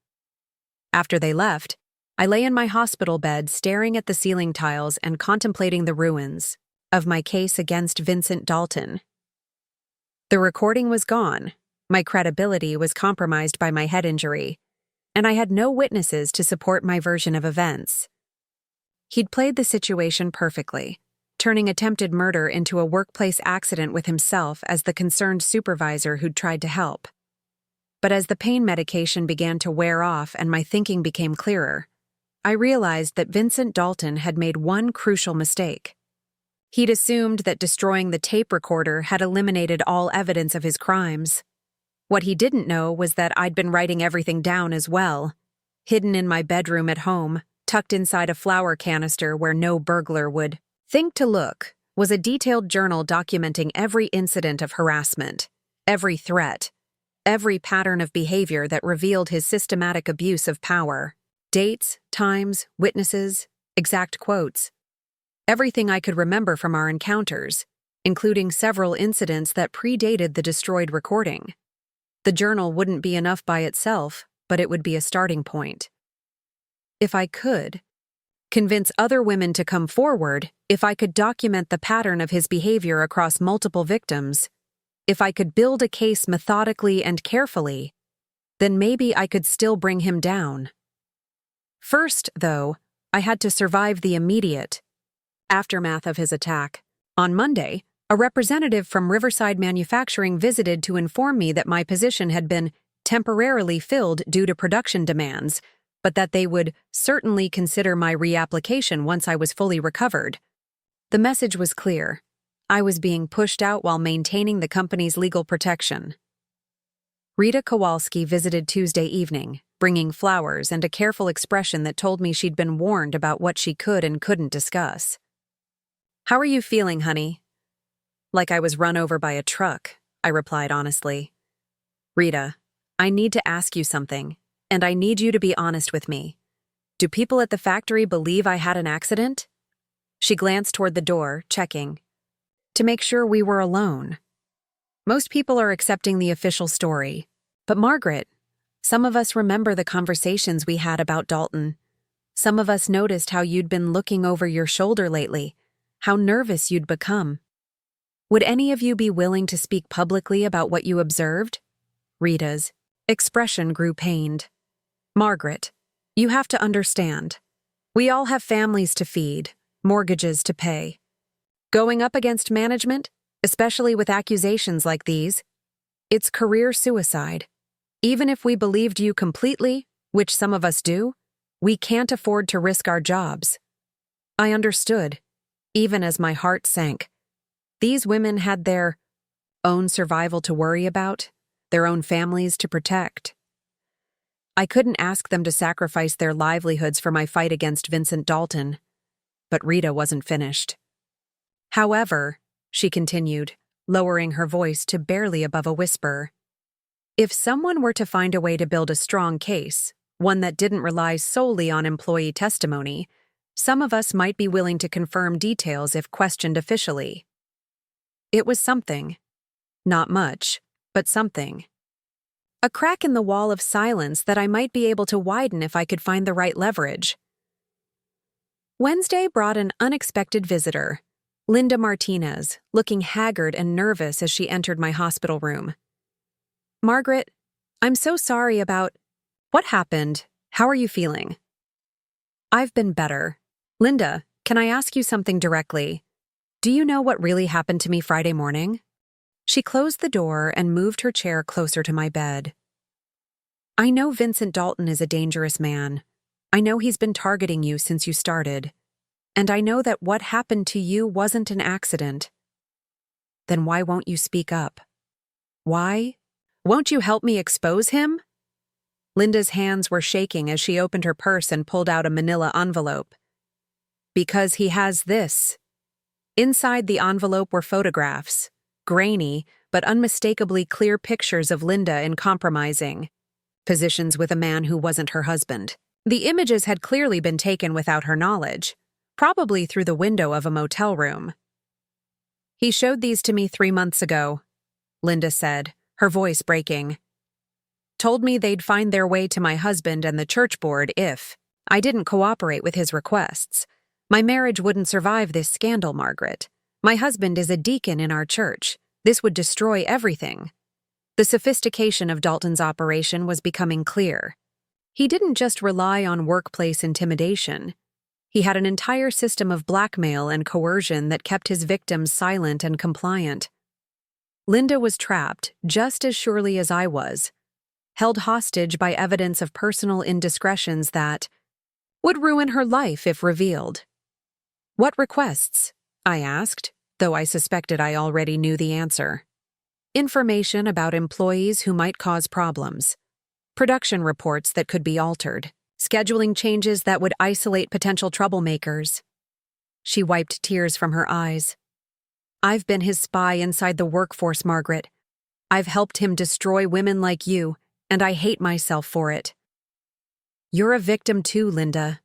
After they left, I lay in my hospital bed staring at the ceiling tiles and contemplating the ruins of my case against Vincent Dalton. The recording was gone, my credibility was compromised by my head injury, and I had no witnesses to support my version of events. He'd played the situation perfectly, turning attempted murder into a workplace accident with himself as the concerned supervisor who'd tried to help. But as the pain medication began to wear off and my thinking became clearer, I realized that Vincent Dalton had made one crucial mistake. He'd assumed that destroying the tape recorder had eliminated all evidence of his crimes. What he didn't know was that I'd been writing everything down as well, hidden in my bedroom at home, tucked inside a flour canister where no burglar would think to look, was a detailed journal documenting every incident of harassment, every threat, every pattern of behavior that revealed his systematic abuse of power. Dates, times, witnesses, exact quotes. Everything I could remember from our encounters, including several incidents that predated the destroyed recording. The journal wouldn't be enough by itself, but it would be a starting point. If I could, convince other women to come forward, if I could document the pattern of his behavior across multiple victims, if I could build a case methodically and carefully, then maybe I could still bring him down. First, though, I had to survive the immediate aftermath of his attack. On Monday, a representative from Riverside Manufacturing visited to inform me that my position had been temporarily filled due to production demands, but that they would certainly consider my reapplication once I was fully recovered. The message was clear. I was being pushed out while maintaining the company's legal protection. Rita Kowalski visited Tuesday evening, bringing flowers and a careful expression that told me she'd been warned about what she could and couldn't discuss. "How are you feeling, honey?" "Like I was run over by a truck," I replied honestly. "Rita, I need to ask you something, and I need you to be honest with me. Do people at the factory believe I had an accident?" She glanced toward the door, checking, to make sure we were alone. "Most people are accepting the official story. But Margaret, some of us remember the conversations we had about Dalton. Some of us noticed how you'd been looking over your shoulder lately, how nervous you'd become. Would any of you be willing to speak publicly about what you observed?" Rita's expression grew pained. "Margaret, you have to understand. We all have families to feed, mortgages to pay. Going up against management, especially with accusations like these, it's career suicide. Even if we believed you completely, which some of us do, we can't afford to risk our jobs." I understood, even as my heart sank. These women had their own survival to worry about, their own families to protect. I couldn't ask them to sacrifice their livelihoods for my fight against Vincent Dalton. But Rita wasn't finished. "However," she continued, lowering her voice to barely above a whisper, "if someone were to find a way to build a strong case, one that didn't rely solely on employee testimony, some of us might be willing to confirm details if questioned officially." It was something. Not much, but something. A crack in the wall of silence that I might be able to widen if I could find the right leverage. Wednesday brought an unexpected visitor, Linda Martinez, looking haggard and nervous as she entered my hospital room. "Margaret, I'm so sorry about—" "What happened? How are you feeling?" "I've been better. Linda, can I ask you something directly? Do you know what really happened to me Friday morning?" She closed the door and moved her chair closer to my bed. "I know Vincent Dalton is a dangerous man. I know he's been targeting you since you started. And I know that what happened to you wasn't an accident. Then why won't you speak up? Why? Won't you help me expose him?" Linda's hands were shaking as she opened her purse and pulled out a manila envelope. "Because he has this." Inside the envelope were photographs, grainy but unmistakably clear pictures of Linda in compromising positions with a man who wasn't her husband. The images had clearly been taken without her knowledge, probably through the window of a motel room. "He showed these to me 3 months ago," Linda said, her voice breaking. "Told me they'd find their way to my husband and the church board if I didn't cooperate with his requests. My marriage wouldn't survive this scandal, Margaret. My husband is a deacon in our church. This would destroy everything." The sophistication of Dalton's operation was becoming clear. He didn't just rely on workplace intimidation. He had an entire system of blackmail and coercion that kept his victims silent and compliant. Linda was trapped just as surely as I was, held hostage by evidence of personal indiscretions that would ruin her life if revealed. "What requests?" I asked, though I suspected I already knew the answer. "Information about employees who might cause problems, production reports that could be altered, scheduling changes that would isolate potential troublemakers." She wiped tears from her eyes. "I've been his spy inside the workforce, Margaret. I've helped him destroy women like you, and I hate myself for it." "You're a victim too, Linda.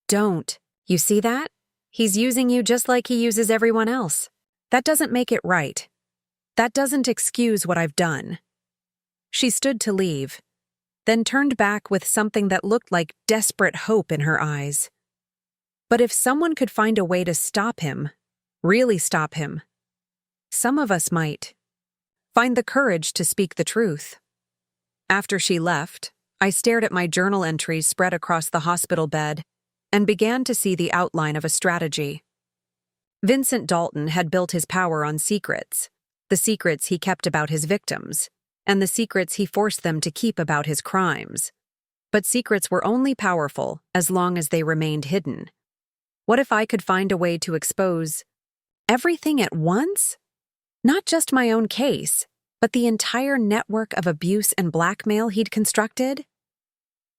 Don't. You see that? He's using you just like he uses everyone else. That doesn't make it right. That doesn't excuse what I've done." She stood to leave, then turned back with something that looked like desperate hope in her eyes. But if someone could find a way to stop him, really stop him, some of us might find the courage to speak the truth. After she left, I stared at my journal entries spread across the hospital bed and began to see the outline of a strategy. Vincent Dalton had built his power on secrets, the secrets he kept about his victims, and the secrets he forced them to keep about his crimes. But secrets were only powerful as long as they remained hidden. What if I could find a way to expose everything at once? Not just my own case, but the entire network of abuse and blackmail he'd constructed?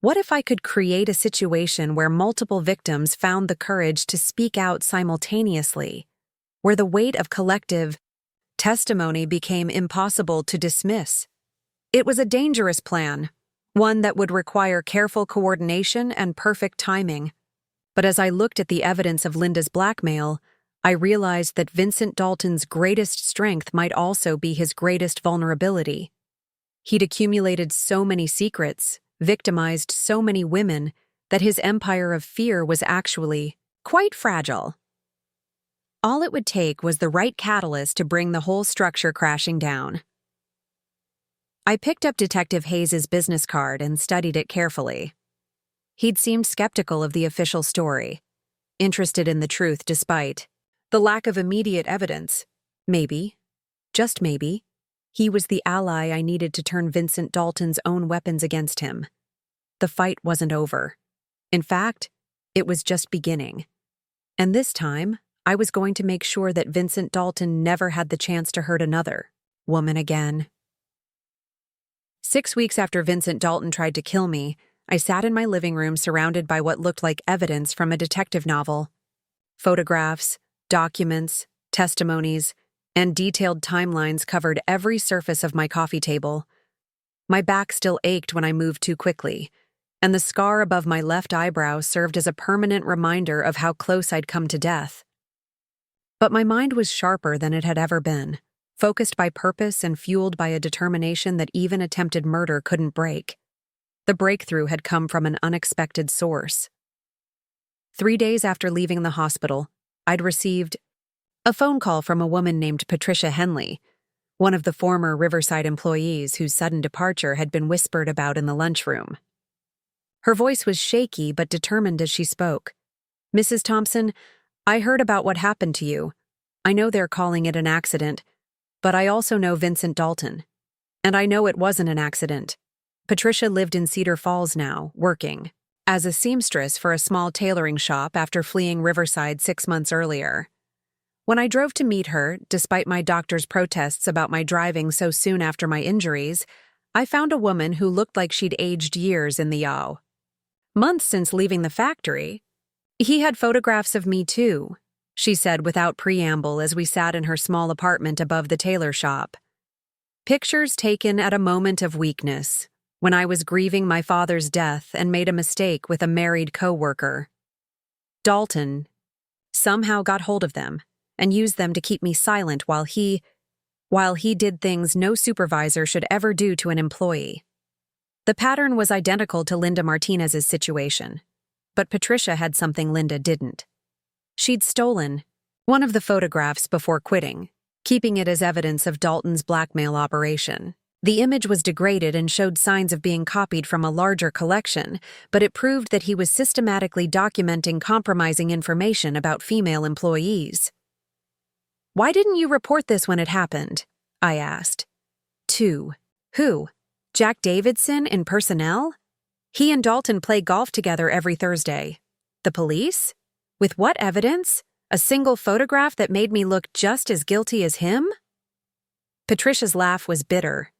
What if I could create a situation where multiple victims found the courage to speak out simultaneously, where the weight of collective testimony became impossible to dismiss? It was a dangerous plan, one that would require careful coordination and perfect timing. But as I looked at the evidence of Linda's blackmail, I realized that Vincent Dalton's greatest strength might also be his greatest vulnerability. He'd accumulated so many secrets, victimized so many women, that his empire of fear was actually quite fragile. All it would take was the right catalyst to bring the whole structure crashing down. I picked up Detective Hayes's business card and studied it carefully. He'd seemed skeptical of the official story, interested in the truth despite the lack of immediate evidence. Maybe, just maybe, he was the ally I needed to turn Vincent Dalton's own weapons against him. The fight wasn't over. In fact, it was just beginning. And this time, I was going to make sure that Vincent Dalton never had the chance to hurt another woman again. 6 weeks after Vincent Dalton tried to kill me, I sat in my living room surrounded by what looked like evidence from a detective novel. Photographs, documents, testimonies, and detailed timelines covered every surface of my coffee table. My back still ached when I moved too quickly, and the scar above my left eyebrow served as a permanent reminder of how close I'd come to death. But my mind was sharper than it had ever been, focused by purpose and fueled by a determination that even attempted murder couldn't break. The breakthrough had come from an unexpected source. 3 days after leaving the hospital, I'd received a phone call from a woman named Patricia Henley, one of the former Riverside employees whose sudden departure had been whispered about in the lunchroom. Her voice was shaky but determined as she spoke. "Mrs. Thompson, I heard about what happened to you. I know they're calling it an accident, but I also know Vincent Dalton. And I know it wasn't an accident. Patricia lived in Cedar Falls now, working as a seamstress for a small tailoring shop after fleeing Riverside 6 months earlier. When I drove to meet her, despite my doctor's protests about my driving so soon after my injuries, I found a woman who looked like she'd aged years in the yaw. Months since leaving the factory. He had photographs of me too, she said without preamble as we sat in her small apartment above the tailor shop. Pictures taken at a moment of weakness, when I was grieving my father's death and made a mistake with a married co-worker. Dalton somehow got hold of them and used them to keep me silent while he did things no supervisor should ever do to an employee. The pattern was identical to Linda Martinez's situation, but Patricia had something Linda didn't. She'd stolen one of the photographs before quitting, keeping it as evidence of Dalton's blackmail operation. The image was degraded and showed signs of being copied from a larger collection, but it proved that he was systematically documenting compromising information about female employees. "Why didn't you report this when it happened?" I asked. "To who? Jack Davidson in personnel? He and Dalton play golf together every Thursday. The police? With what evidence? A single photograph that made me look just as guilty as him?" Patricia's laugh was bitter.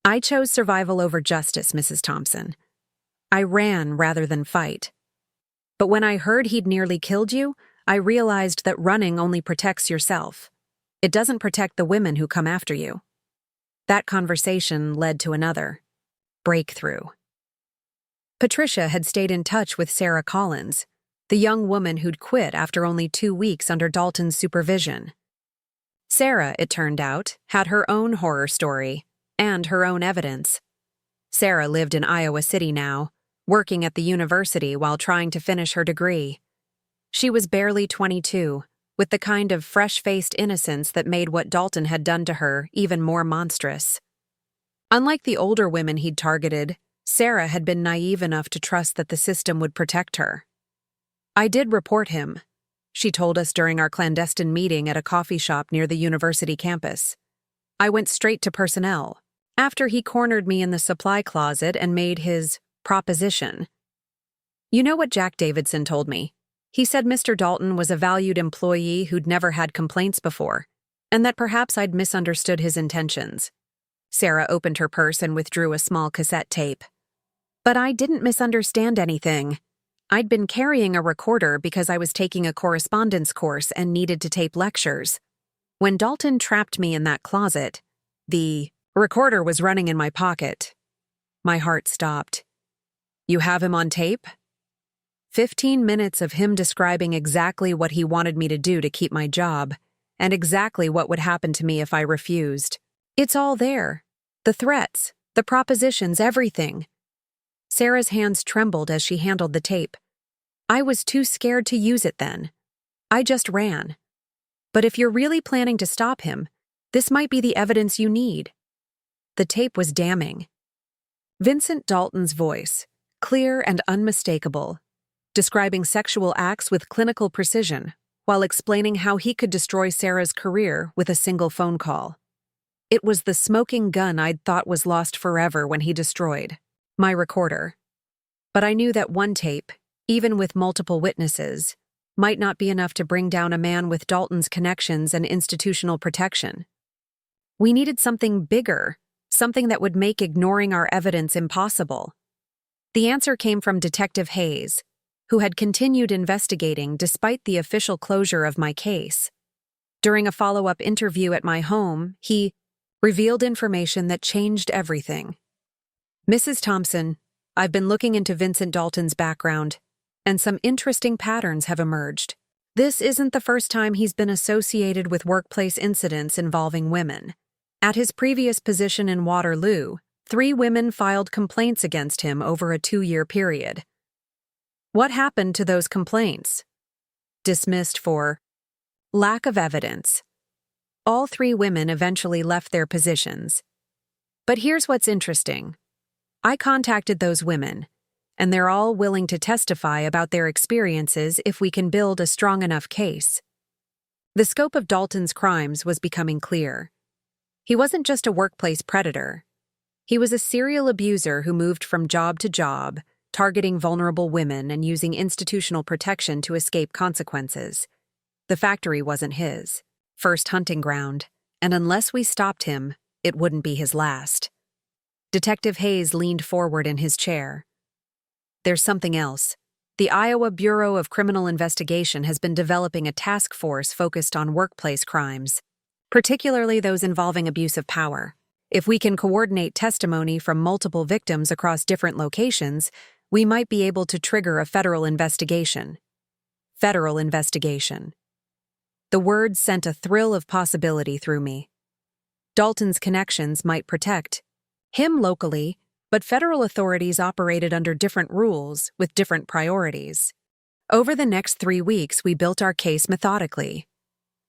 "I chose survival over justice, Mrs. Thompson. I ran rather than fight. But when I heard he'd nearly killed you, I realized that running only protects yourself. It doesn't protect the women who come after you." That conversation led to another breakthrough. Patricia had stayed in touch with Sarah Collins, the young woman who'd quit after only 2 weeks under Dalton's supervision. Sarah, it turned out, had her own horror story and her own evidence. Sarah lived in Iowa City now, working at the university while trying to finish her degree. She was barely 22, with the kind of fresh-faced innocence that made what Dalton had done to her even more monstrous. Unlike the older women he'd targeted, Sarah had been naive enough to trust that the system would protect her. "I did report him," she told us during our clandestine meeting at a coffee shop near the university campus. "I went straight to personnel, after he cornered me in the supply closet and made his proposition. You know what Jack Davidson told me? He said Mr. Dalton was a valued employee who'd never had complaints before, and that perhaps I'd misunderstood his intentions." Sarah opened her purse and withdrew a small cassette tape. "But I didn't misunderstand anything. I'd been carrying a recorder because I was taking a correspondence course and needed to tape lectures. When Dalton trapped me in that closet, the recorder was running in my pocket." My heart stopped. "You have him on tape?" 15 minutes of him describing exactly what he wanted me to do to keep my job, and exactly what would happen to me if I refused. It's all there. The threats, the propositions, everything. Sarah's hands trembled as she handled the tape. "I was too scared to use it then. I just ran. But if you're really planning to stop him, this might be the evidence you need." The tape was damning. Vincent Dalton's voice, clear and unmistakable, describing sexual acts with clinical precision, while explaining how he could destroy Sarah's career with a single phone call. It was the smoking gun I'd thought was lost forever when he destroyed my recorder. But I knew that one tape, even with multiple witnesses, might not be enough to bring down a man with Dalton's connections and institutional protection. We needed something bigger, something that would make ignoring our evidence impossible. The answer came from Detective Hayes, who had continued investigating despite the official closure of my case. During a follow-up interview at my home, he revealed information that changed everything. "Mrs. Thompson, I've been looking into Vincent Dalton's background, and some interesting patterns have emerged. This isn't the first time he's been associated with workplace incidents involving women. At his previous position in Waterloo, 3 women filed complaints against him over a 2-year period. What happened to those complaints? Dismissed for lack of evidence. All 3 women eventually left their positions. But here's what's interesting. I contacted those women, and they're all willing to testify about their experiences if we can build a strong enough case." The scope of Dalton's crimes was becoming clear. He wasn't just a workplace predator. He was a serial abuser who moved from job to job, targeting vulnerable women and using institutional protection to escape consequences. The factory wasn't his first hunting ground, and unless we stopped him, it wouldn't be his last. Detective Hayes leaned forward in his chair. "There's something else. The Iowa Bureau of Criminal Investigation has been developing a task force focused on workplace crimes, particularly those involving abuse of power. If we can coordinate testimony from multiple victims across different locations, we might be able to trigger a federal investigation." Federal investigation. The words sent a thrill of possibility through me. Dalton's connections might protect him locally, but federal authorities operated under different rules with different priorities. Over the next 3 weeks, we built our case methodically.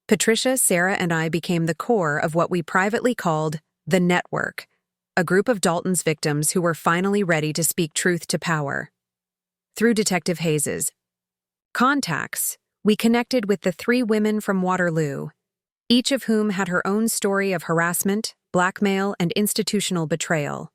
Patricia, Sarah, and I became the core of what we privately called the Network, a group of Dalton's victims who were finally ready to speak truth to power. Through Detective Hayes's contacts, we connected with the 3 women from Waterloo, each of whom had her own story of harassment, blackmail, and institutional betrayal.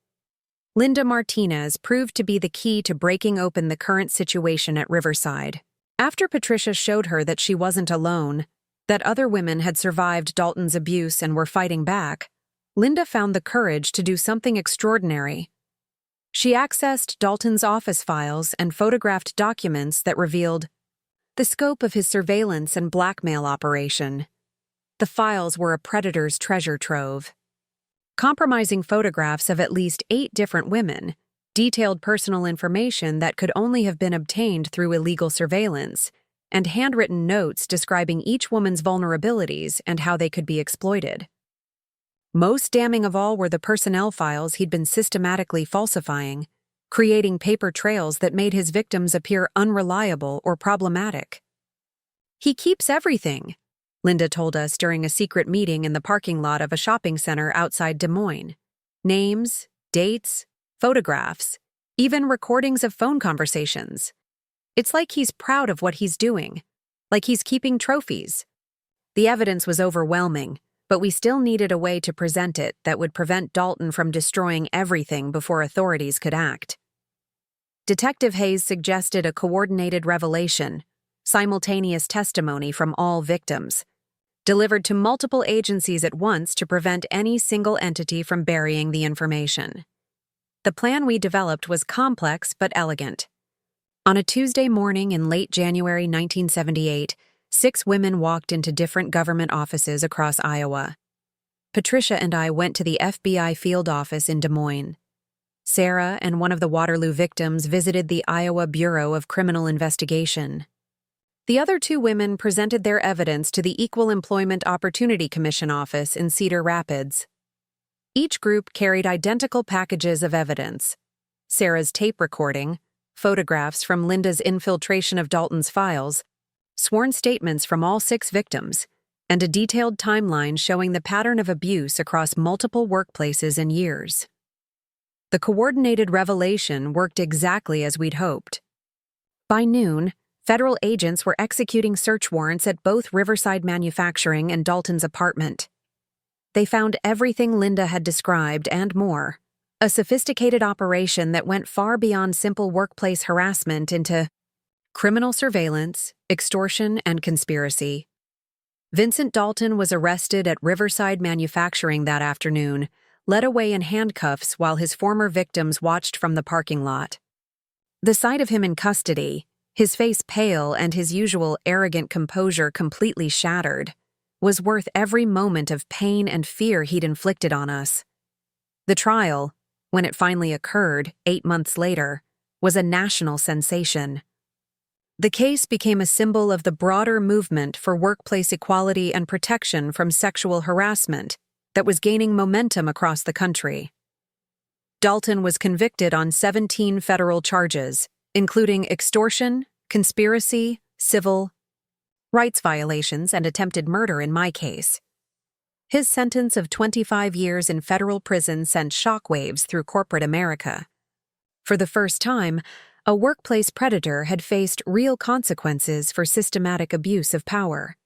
Linda Martinez proved to be the key to breaking open the current situation at Riverside. After Patricia showed her that she wasn't alone, that other women had survived Dalton's abuse and were fighting back, Linda found the courage to do something extraordinary. She accessed Dalton's office files and photographed documents that revealed the scope of his surveillance and blackmail operation. The files were a predator's treasure trove. Compromising photographs of at least 8 different women, detailed personal information that could only have been obtained through illegal surveillance, and handwritten notes describing each woman's vulnerabilities and how they could be exploited. Most damning of all were the personnel files he'd been systematically falsifying, creating paper trails that made his victims appear unreliable or problematic. He keeps everything, Linda told us during a secret meeting in the parking lot of a shopping center outside Des Moines. Names, dates, photographs, even recordings of phone conversations. It's like he's proud of what he's doing, like he's keeping trophies. The evidence was overwhelming, but we still needed a way to present it that would prevent Dalton from destroying everything before authorities could act. Detective Hayes suggested a coordinated revelation, simultaneous testimony from all victims, delivered to multiple agencies at once to prevent any single entity from burying the information. The plan we developed was complex but elegant. On a Tuesday morning in late January 1978, 6 women walked into different government offices across Iowa. Patricia and I went to the FBI field office in Des Moines. Sarah and one of the Waterloo victims visited the Iowa Bureau of Criminal Investigation. The other 2 women presented their evidence to the Equal Employment Opportunity Commission office in Cedar Rapids. Each group carried identical packages of evidence: Sarah's tape recording, photographs from Linda's infiltration of Dalton's files, sworn statements from all 6 victims, and a detailed timeline showing the pattern of abuse across multiple workplaces and years. The coordinated revelation worked exactly as we'd hoped. By noon, federal agents were executing search warrants at both Riverside Manufacturing and Dalton's apartment. They found everything Linda had described and more, a sophisticated operation that went far beyond simple workplace harassment into criminal surveillance, extortion, and conspiracy. Vincent Dalton was arrested at Riverside Manufacturing that afternoon, led away in handcuffs while his former victims watched from the parking lot. The sight of him in custody, his face pale and his usual arrogant composure completely shattered, was worth every moment of pain and fear he'd inflicted on us. The trial, when it finally occurred 8 months later, was a national sensation. The case became a symbol of the broader movement for workplace equality and protection from sexual harassment that was gaining momentum across the country. Dalton was convicted on 17 federal charges, including extortion, conspiracy, civil rights violations, and attempted murder in my case. His sentence of 25 years in federal prison sent shockwaves through corporate America. For the first time, a workplace predator had faced real consequences for systematic abuse of power.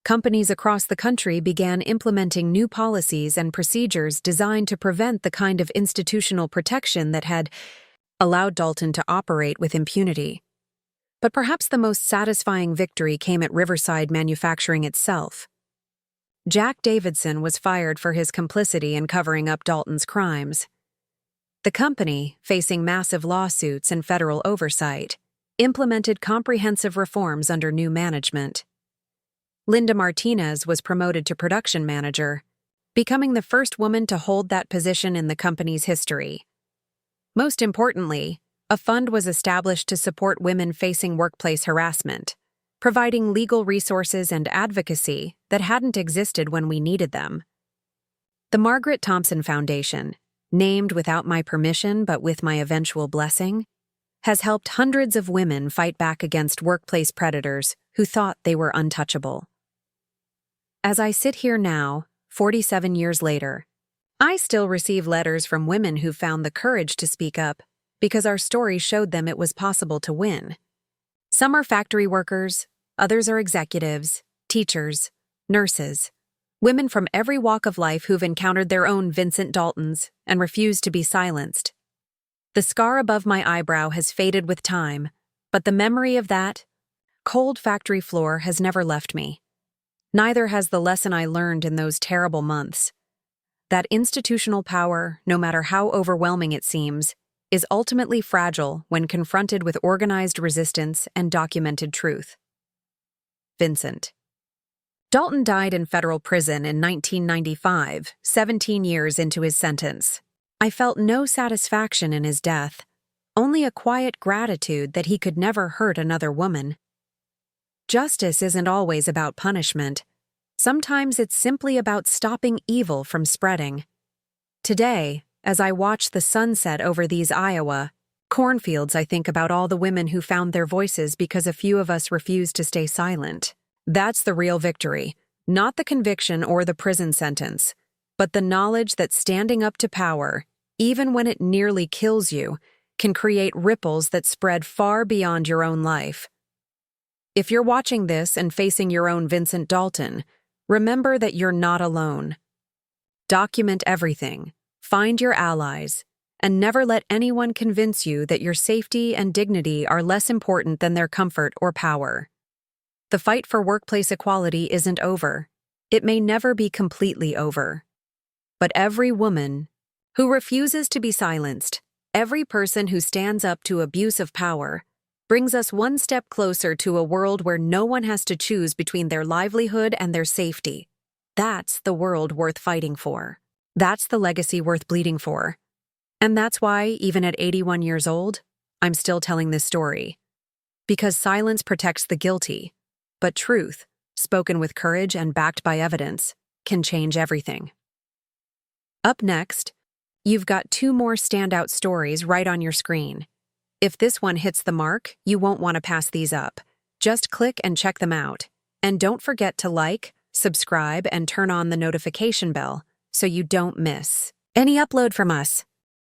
Companies across the country began implementing new policies and procedures designed to prevent the kind of institutional protection that had allowed Dalton to operate with impunity. But perhaps the most satisfying victory came at Riverside Manufacturing itself. Jack Davidson was fired for his complicity in covering up Dalton's crimes. The company, facing massive lawsuits and federal oversight, implemented comprehensive reforms under new management. Linda Martinez was promoted to production manager, becoming the first woman to hold that position in the company's history. Most importantly, a fund was established to support women facing workplace harassment, providing legal resources and advocacy that hadn't existed when we needed them. The Margaret Thompson Foundation, named without my permission but with my eventual blessing, has helped hundreds of women fight back against workplace predators who thought they were untouchable. As I sit here now, 47 years later, I still receive letters from women who found the courage to speak up because our story showed them it was possible to win. Some are factory workers, others are executives, teachers, nurses, women from every walk of life who've encountered their own Vincent Daltons and refused to be silenced. The scar above my eyebrow has faded with time, but the memory of that cold factory floor has never left me. Neither has the lesson I learned in those terrible months. That institutional power, no matter how overwhelming it seems, is ultimately fragile when confronted with organized resistance and documented truth. Vincent. Dalton died in federal prison in 1995, 17 years into his sentence. I felt no satisfaction in his death, only a quiet gratitude that he could never hurt another woman. Justice isn't always about punishment. Sometimes it's simply about stopping evil from spreading. Today, as I watch the sunset over these Iowa Cornfields, I think about all the women who found their voices because a few of us refused to stay silent. That's the real victory, not the conviction or the prison sentence, but the knowledge that standing up to power, even when it nearly kills you, can create ripples that spread far beyond your own life. If you're watching this and facing your own Vincent Dalton, remember that you're not alone. Document everything, find your allies, and never let anyone convince you that your safety and dignity are less important than their comfort or power. The fight for workplace equality isn't over. It may never be completely over. But every woman who refuses to be silenced, every person who stands up to abuse of power, brings us one step closer to a world where no one has to choose between their livelihood and their safety. That's the world worth fighting for. That's the legacy worth bleeding for. And that's why, even at 81 years old, I'm still telling this story. Because silence protects the guilty, but truth, spoken with courage and backed by evidence, can change everything. Up next, you've got 2 more standout stories right on your screen. If this one hits the mark, you won't want to pass these up. Just click and check them out. And don't forget to like, subscribe, and turn on the notification bell so you don't miss any upload from us.